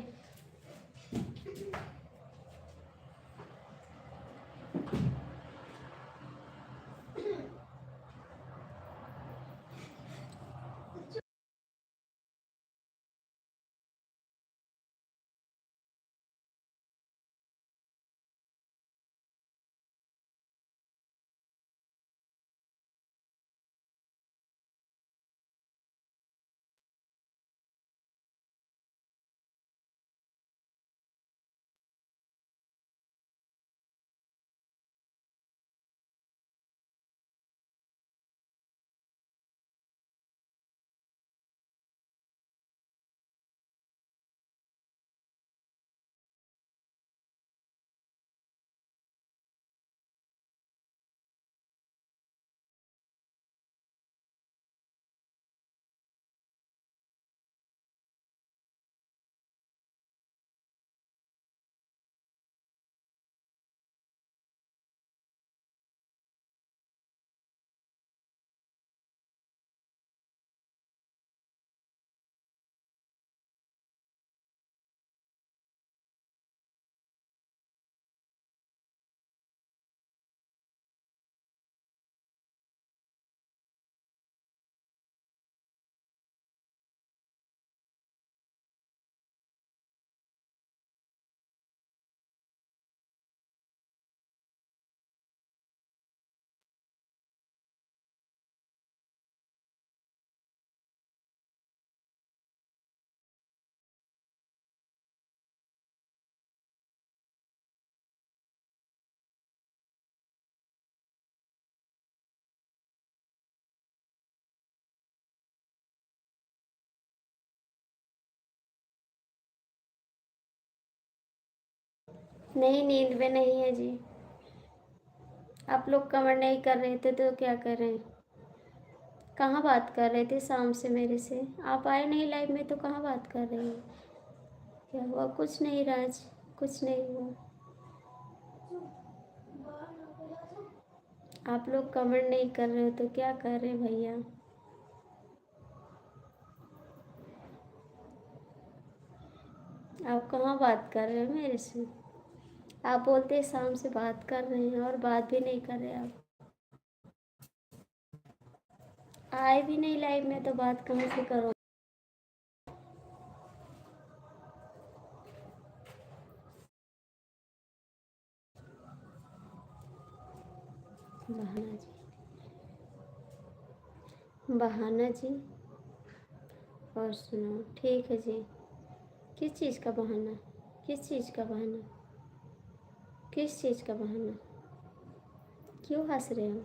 नहीं नींद में नहीं है जी। आप लोग कमेंट नहीं कर रहे थे तो क्या करें? कहाँ बात कर रहे थे शाम से मेरे से? आप आए नहीं लाइव में तो कहाँ बात कर रहे हैं? क्या हुआ? कुछ नहीं राज। कुछ नहीं हुआ। आप लोग कमेंट नहीं कर रहे हो तो क्या कर रहे भैया? आप कहाँ बात कर रहे हो मेरे से? आप बोलते हैं शाम से बात कर रहे हैं और बात भी नहीं कर रहे आप। आए भी नहीं लाइव में तो बात कहाँ से करो? बहाना जी। बहाना जी। और सुनो ठीक है जी। किस चीज़ का बहाना? किस चीज़ का बहाना? किस चीज़ का बहाना? क्यों हंस रहे हो?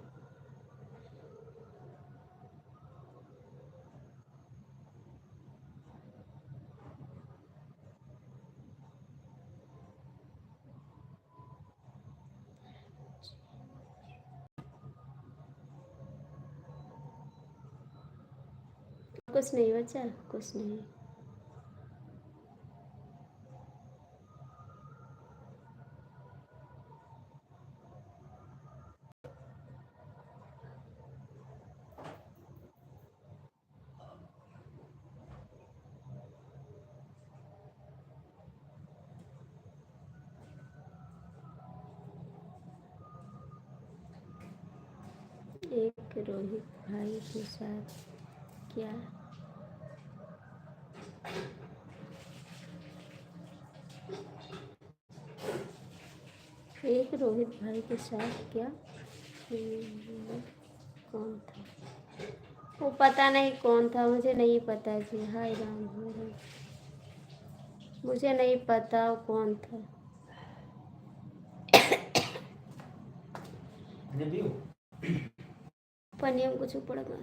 कुछ नहीं बच्चा कुछ नहीं। एक रोहित भाई के साथ क्या एक रोहित भाई के साथ क्या कौन था? वो पता नहीं कौन था, मुझे नहीं पता जी। हाय राम हाय राम, मुझे नहीं पता वो कौन था। पनियम कुछ पड़ गया।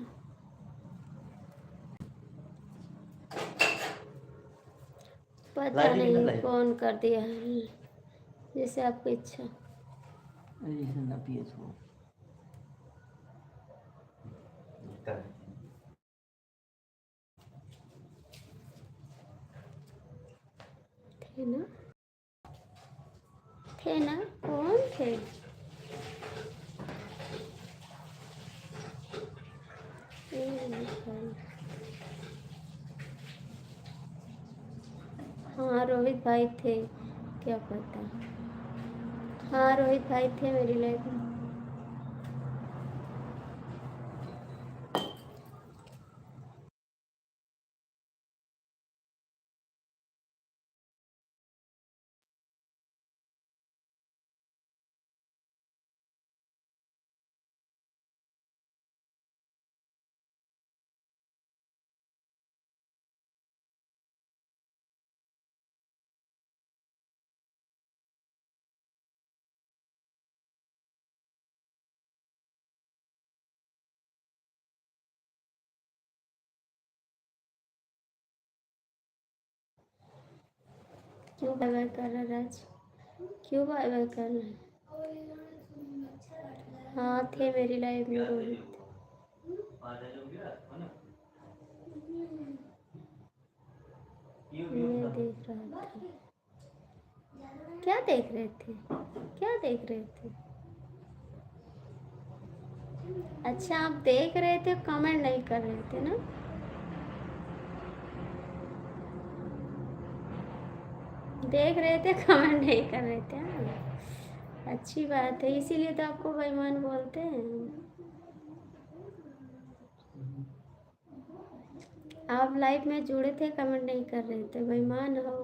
पता लाइट नहीं निकल कौन कर दिया है, जैसे आपकी इच्छा। ना पिए छो थे ना, थे ना, कौन थे? हाँ रोहित भाई थे, क्या पता। हाँ रोहित भाई थे मेरी लाइफ में। क्यों बाय बाय कर रहा राज? क्यों बाय बाय कर रहे हैं? हाँ थे मेरी लाइफ में रोहित। मैं देख रहा था। क्या देख रहे थे? क्या देख रहे थे? अच्छा आप देख रहे थे, कमेंट नहीं कर रहे थे ना? देख रहे थे, कमेंट नहीं कर रहे थे। हाँ अच्छी बात है, इसीलिए तो आपको बेईमान बोलते हैं। आप लाइफ में जुड़े थे, कमेंट नहीं कर रहे थे, बेईमान हो,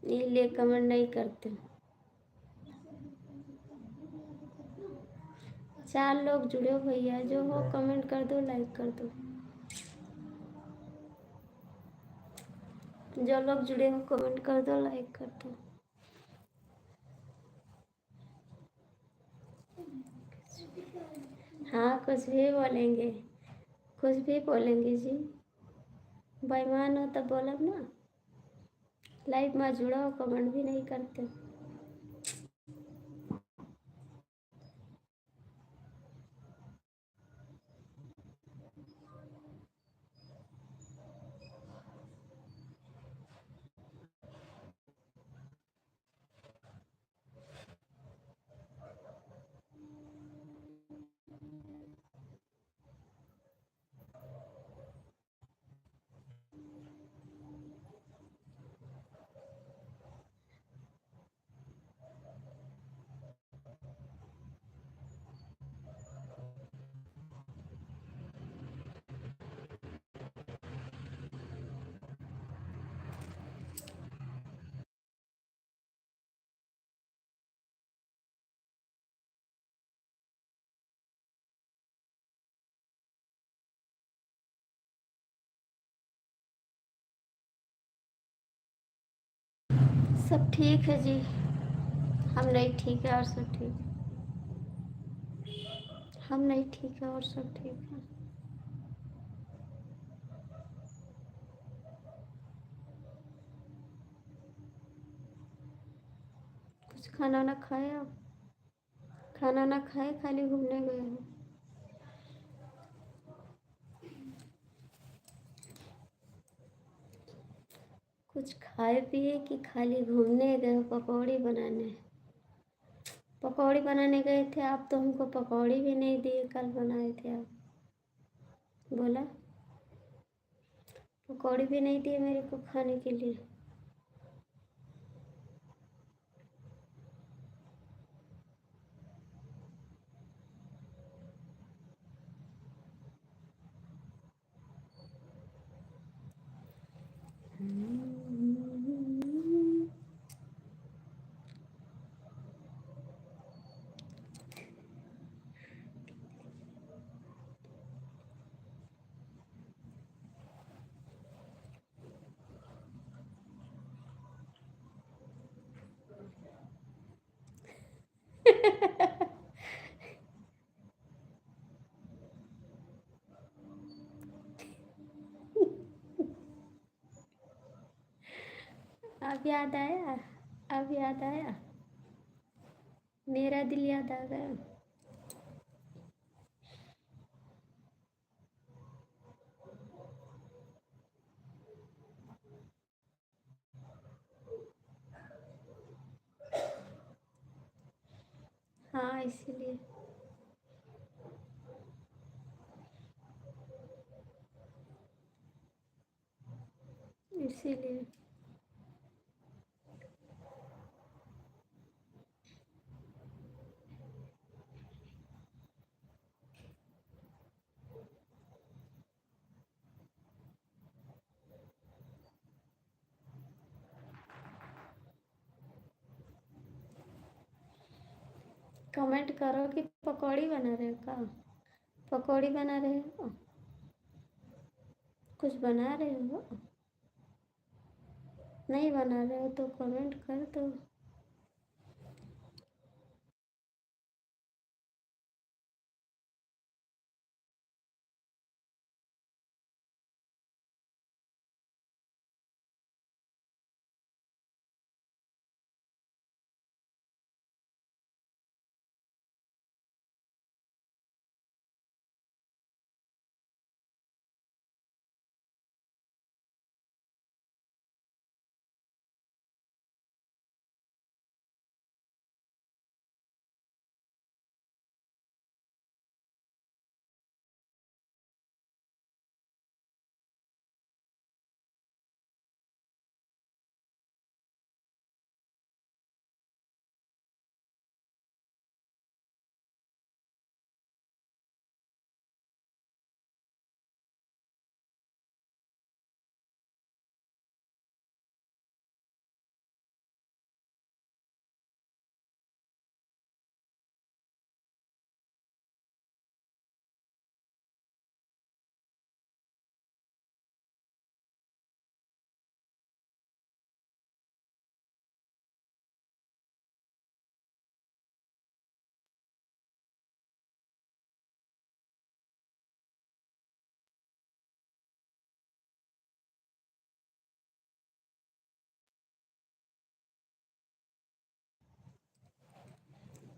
इसलिए कमेंट नहीं करते। 4 लोग जुड़े हो भैया, जो हो कमेंट कर दो, लाइक कर दो। जो लोग जुड़े हो कमेंट कर दो, लाइक कर दो। हाँ कुछ भी बोलेंगे, कुछ भी बोलेंगे जी। बेईमान हो तब बोलब ना। लाइव में जुड़ा हो, कमेंट भी नहीं करते। सब ठीक है जी, हम नहीं ठीक है और सब ठीक है। हम नहीं ठीक है और सब ठीक है। कुछ खाना ना खाए आप? खाना ना खाए, खाली घूमने गए हो? कुछ खाए पिए कि खाली घूमने गए हो? पकौड़ी बनाने, पकौड़ी बनाने गए थे आप, तो हमको पकौड़ी भी नहीं दिए, कल बनाए थे आप। बोला पकौड़ी भी नहीं दिए मेरे को खाने के लिए। अब याद आया, अब याद आया, मेरा दिल याद आ गया। हाँ इसीलिए। इसीलिए कमेंट करो कि पकौड़ी बना रहे हो का, पकौड़ी बना रहे हो, कुछ बना रहे हो, नहीं बना रहे हो तो कमेंट कर दो।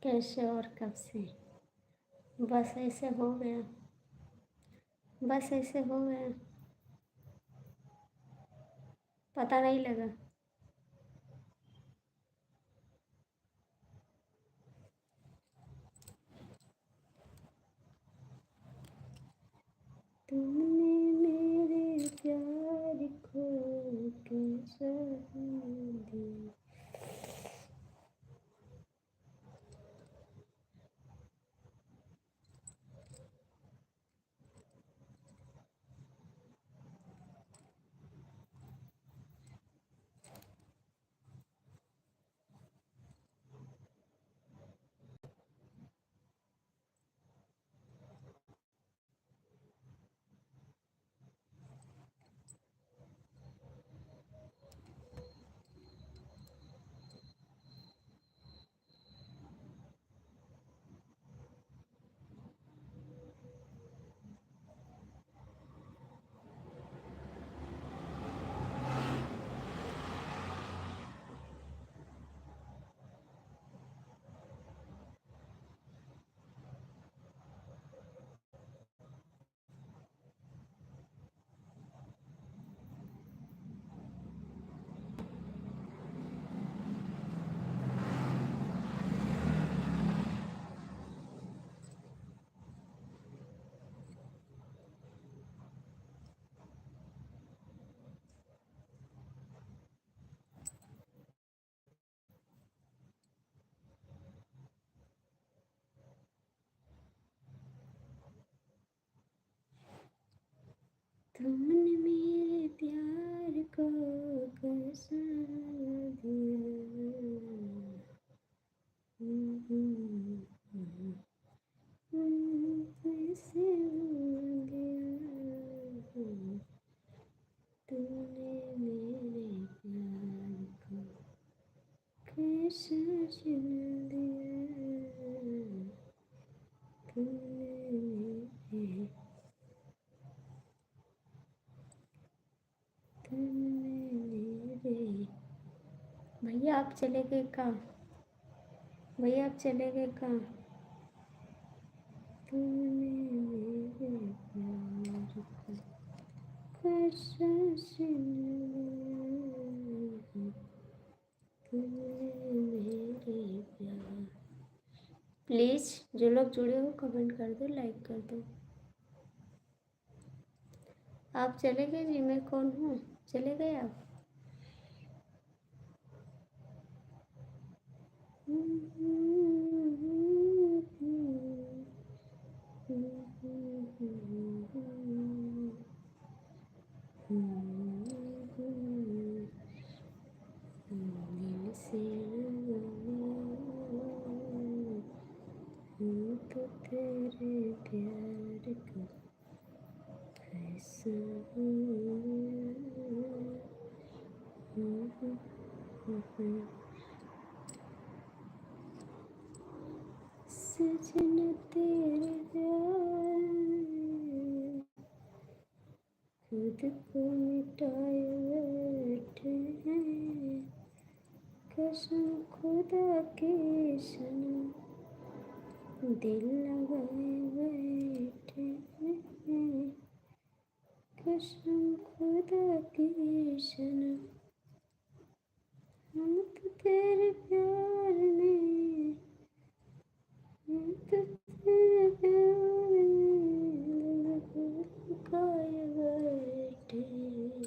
कैसे और कब से, बस ऐसे हो गया, बस ऐसे हो गया, पता नहीं लगा। तुमने मेरे प्यार को कैसा दिया। तुमने मेरे प्यार को कैसा दिया। कैसे हो गया तूने मेरे प्यार को कैसा छीन लिया। भैया आप चले गए कहाँ? भैया आप चले गए कहाँ? तूने मेरे प्यार को कैसे छीन, तूने मेरे प्यार। प्लीज़ जो लोग जुड़े हो कमेंट कर दो, लाइक कर दो। आप चले गए जी, मैं कौन हूँ? चले गए आप? दिल से तो तेरे प्यार का कैसा सजना तेरे प्यार में खुद को मिटाए बैठे हैं, कसम खुदा की सनम दिल लगाए बैठे हैं, कसम खुदा की सनम हम तो तेरे प्यार में, हम तो तेरे प्यार में लगाए बैठे हैं,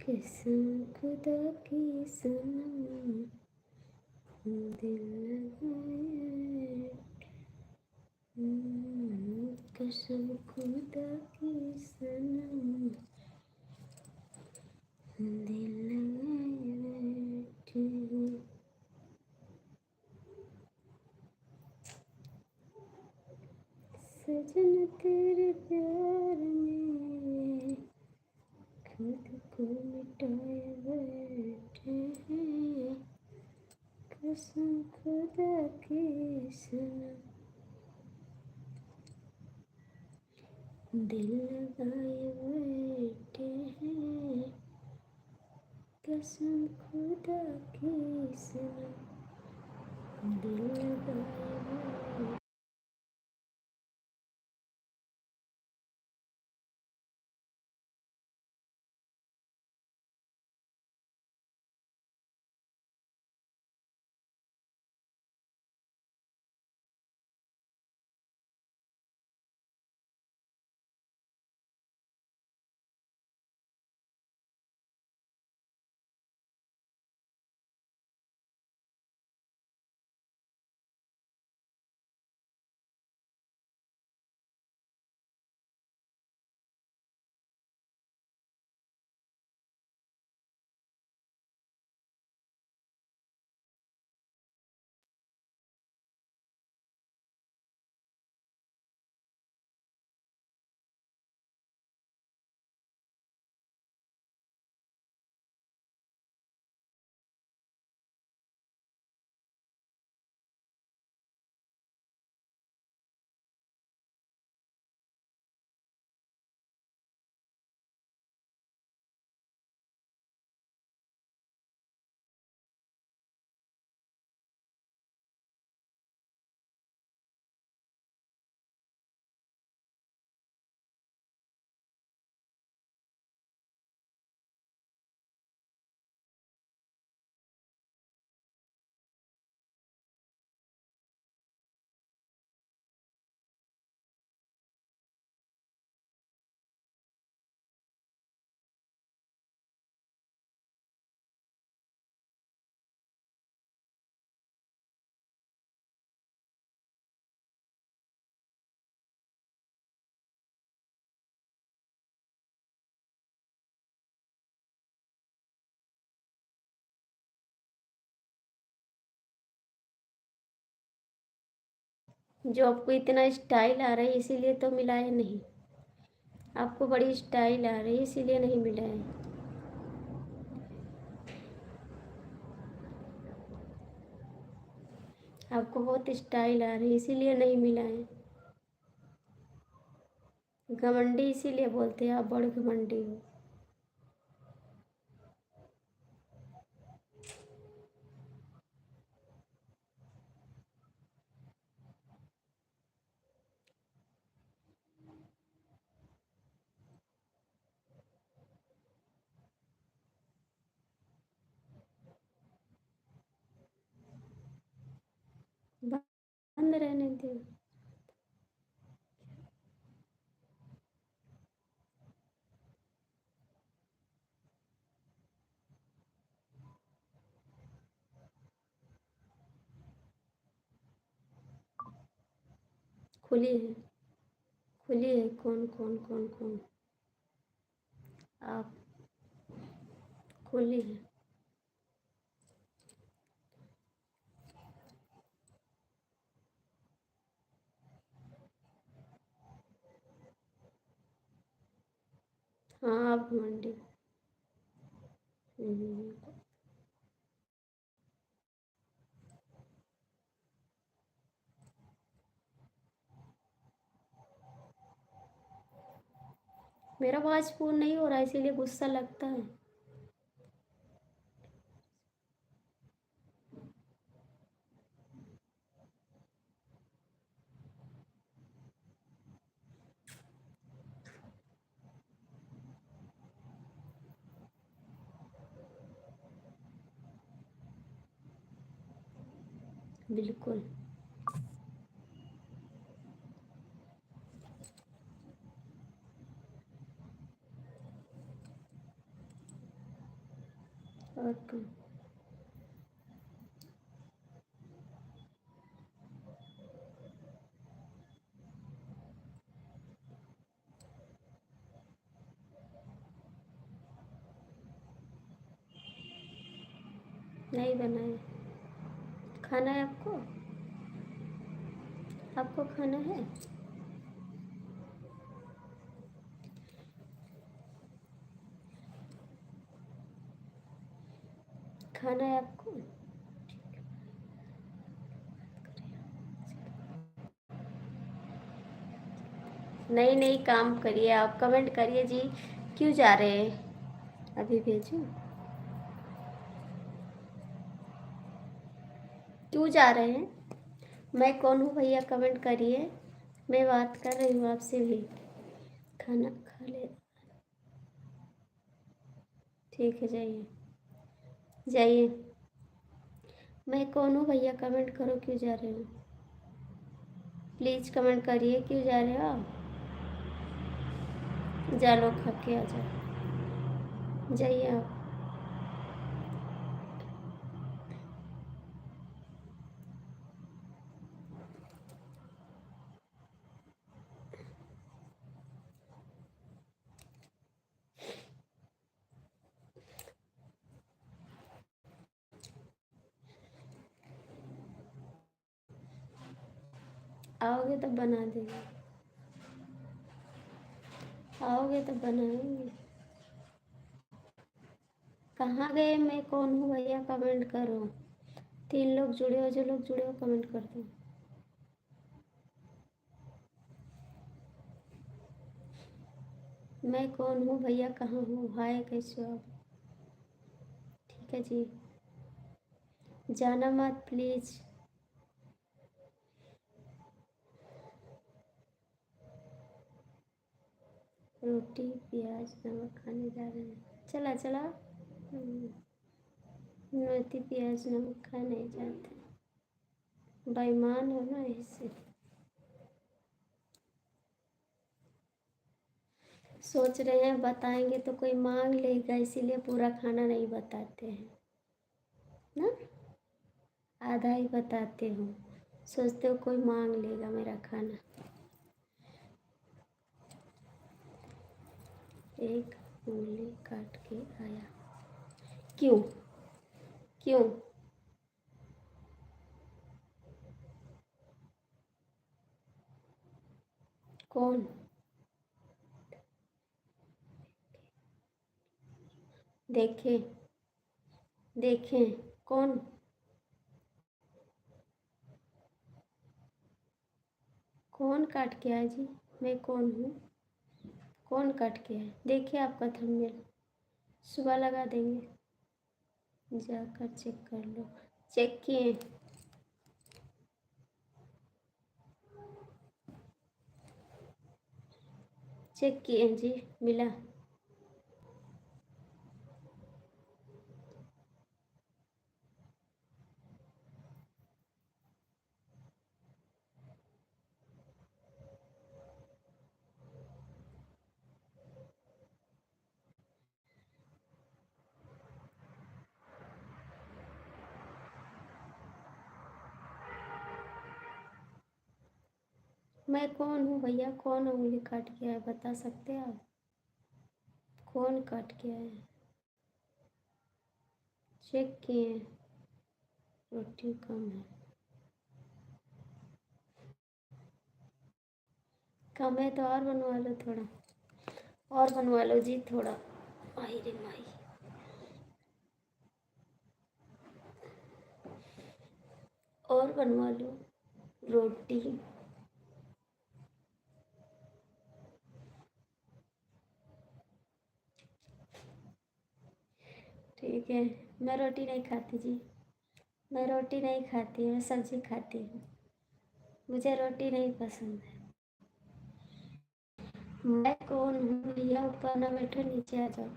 कसम खुदा की सनम दिल लगाए, कसम खुदा की सनम दिल लगाए बैठे हैं। सजना तेरे प्यार में खुद को मिटाए बैठे हैं, कसम खुदा की सनम दिल लगाए बैठे हैं, कसम खुदा की सनम दिल लगाए बैठे। जो आपको इतना स्टाइल आ रहा है इसीलिए तो मिला है नहीं, आपको बड़ी स्टाइल आ रही है इसीलिए नहीं मिला है। आपको बहुत स्टाइल आ रही है इसीलिए नहीं मिला है। घमंडी इसीलिए बोलते हैं आप बड़े घमंडी हो। बंद रहने दो। खुली है, खुली है। कौन कौन कौन कौन? आप। खुली है। हाँ, आप घमंडी। हम्म, मेरा आवाज पूर्ण नहीं हो रहा है, इसीलिए गुस्सा लगता है। बिल्कुल। और क्या? नहीं बनाए। खाना है आपको? आपको खाना है? खाना है आपको? नहीं नहीं, काम करिए, आप कमेंट करिए जी। क्यों जा रहे हैं? अभी भेजूं? क्यों जा रहे हैं? मैं कौन हूँ भैया? कमेंट करिए। मैं बात कर रही हूँ आपसे भी। खाना खा ले। ठीक है, जाइए जाइए। मैं कौन हूँ भैया? कमेंट करो, क्यों जा रहे हो? प्लीज़ कमेंट करिए, क्यों जा रहे हो आप? जा लो, खा के आ जाओ, जाइए आप। आओगे तब बना देंगे। आओगे तब बनाएंगे। कहाँ गए? मैं कौन हूँ भैया? कमेंट करो। 3 लोग जुड़े हो, जो लोग जुड़े हो कमेंट कर दो। मैं कौन हूँ भैया? कहाँ हूँ? हाय, कैसे हो आप? ठीक है जी। जाना मत प्लीज़। रोटी प्याज नमक खाने जा रहे हैं। चला चला। रोटी प्याज नमक खा नहीं जाते। बेईमान हो ना, इससे सोच रहे हैं बताएंगे तो कोई मांग लेगा, इसीलिए पूरा खाना नहीं बताते हैं ना। आधा ही बताते हो। सोचते हो कोई मांग लेगा मेरा खाना। एक उंगली काट के आया। क्यों? क्यों? कौन? देखे? देखें? कौन? कौन काट के आया जी? मैं कौन हूँ? कौन काट के आया? देखिए आपका थंबनेल। सुबह लगा देंगे, जाकर चेक कर लो। चेक किए? चेक किए जी, मिला। मैं कौन हूँ भैया? कौन उंगली काट गया है, बता सकते हैं आप? कौन काट गया है? चेक किए? रोटी कम है। कम है तो और बनवा लो थोड़ा, और बनवा लो जी थोड़ा। आई रे माई, और बनवा लो रोटी। ठीक है, मैं रोटी नहीं खाती जी, मैं रोटी नहीं खाती, मैं सब्जी खाती हूँ, मुझे रोटी नहीं पसंद है। मैं कौन हूँ भैया? ऊपर ना बैठो, नीचे आ जाओ।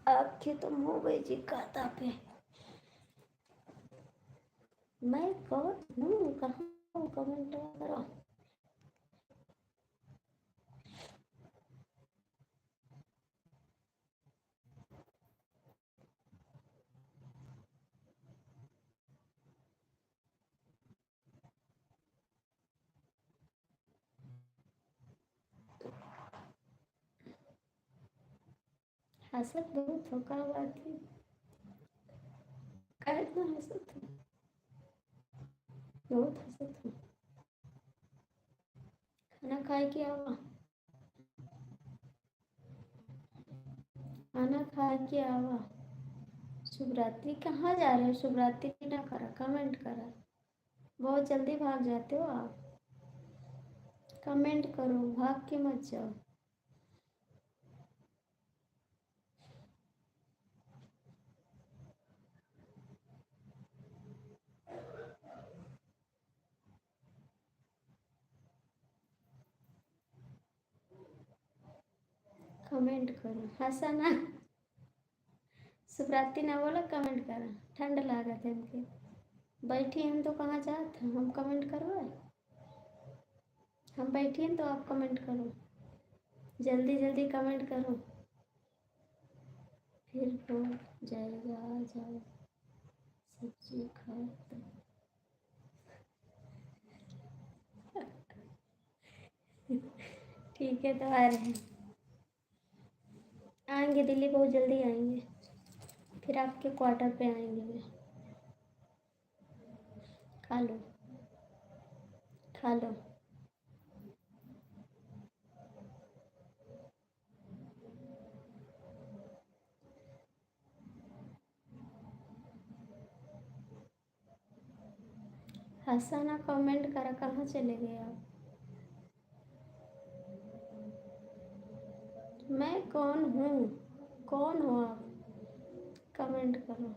आपकी तो मुँह गई जी काता पे। मैं कौन हूँ, कहाँ हूँ? कमेंट करो। हंसत बहुत हो, का बात है? का इतना हंसत हो? बहुत हंसत हो। खाना खाए के आवा, खाना खाए के आवा। शुभरात्रि कहाँ जा रहे हो? शुभरात्रि ना करा, कमेंट करा। बहुत जल्दी भाग जाते हो आप। कमेंट करो, भाग के मत जाओ। कमेंट करो, हंसा ना। शुभरात्रि ना बोला, कमेंट करा। ठंड लागत है हमके, बैठी हम तो कहाँ जात हम कमेंट करवाए? हम बैठिए तो आप कमेंट करो, जल्दी जल्दी कमेंट करो, फिर हो जाएगा। आ जाओ, सब्जी खाओ तो। ठीक है, तो आ रहे हैं, आएंगे दिल्ली, बहुत जल्दी आएंगे, फिर आपके क्वार्टर पे आएंगे। मैं खा लो, खा लो। हंसाना कमेंट करा, कहाँ चले गए आप? मैं कौन हूँ? कौन हो आप? कमेंट करो।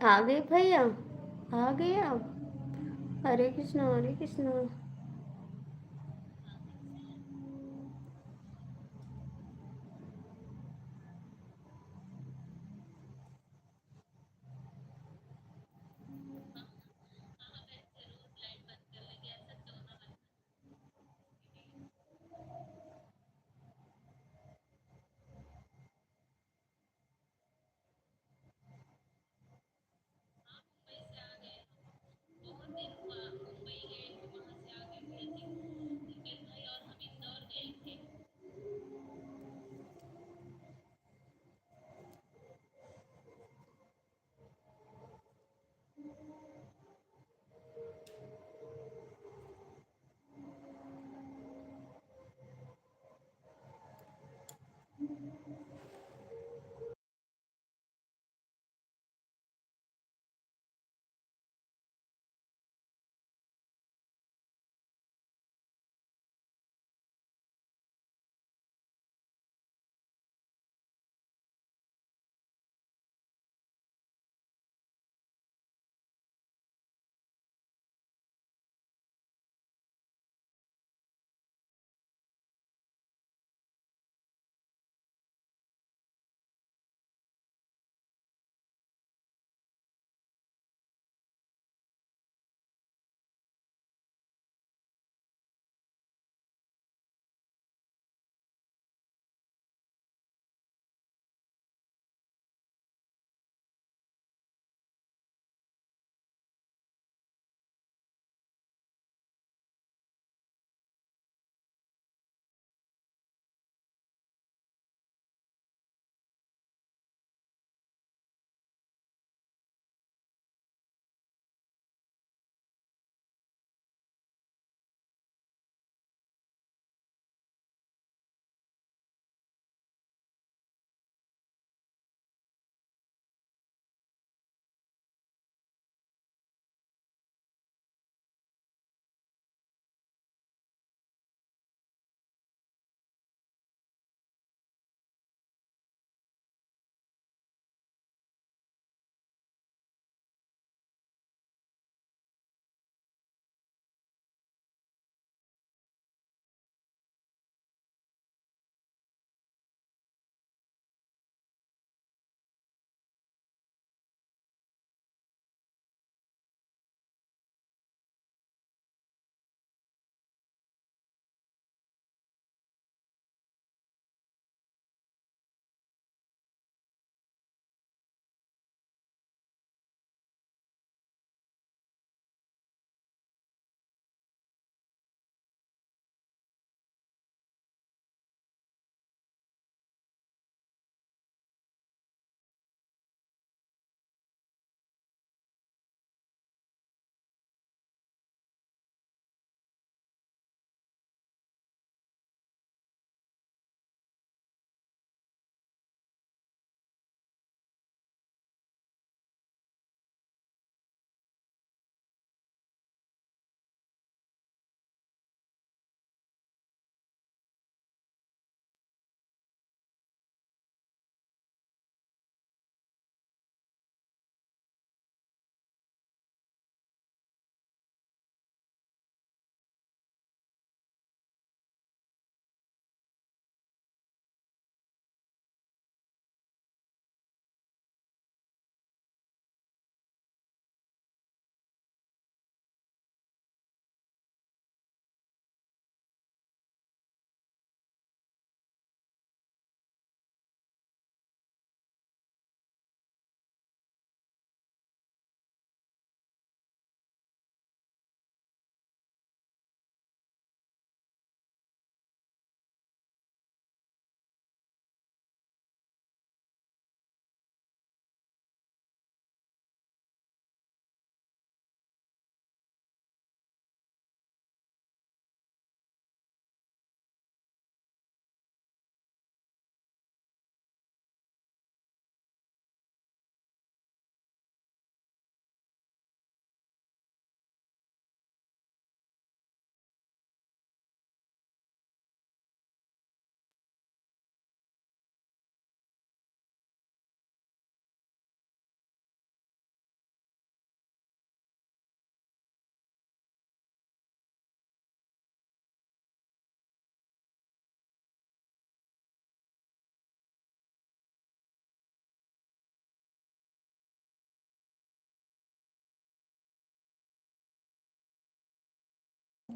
आ गए भैया, आ गए आप। हरे कृष्णा, हरे कृष्णा।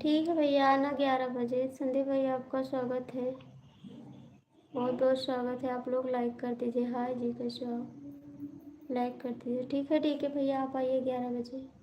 ठीक है भैया, आना 11 बजे। संदीप भैया आपका स्वागत है, बहुत बहुत स्वागत है। आप लोग लाइक कर दीजिए। हाय जी, कैसे हो आप? लाइक कर दीजिए। ठीक है भैया, आप आइए 11 बजे।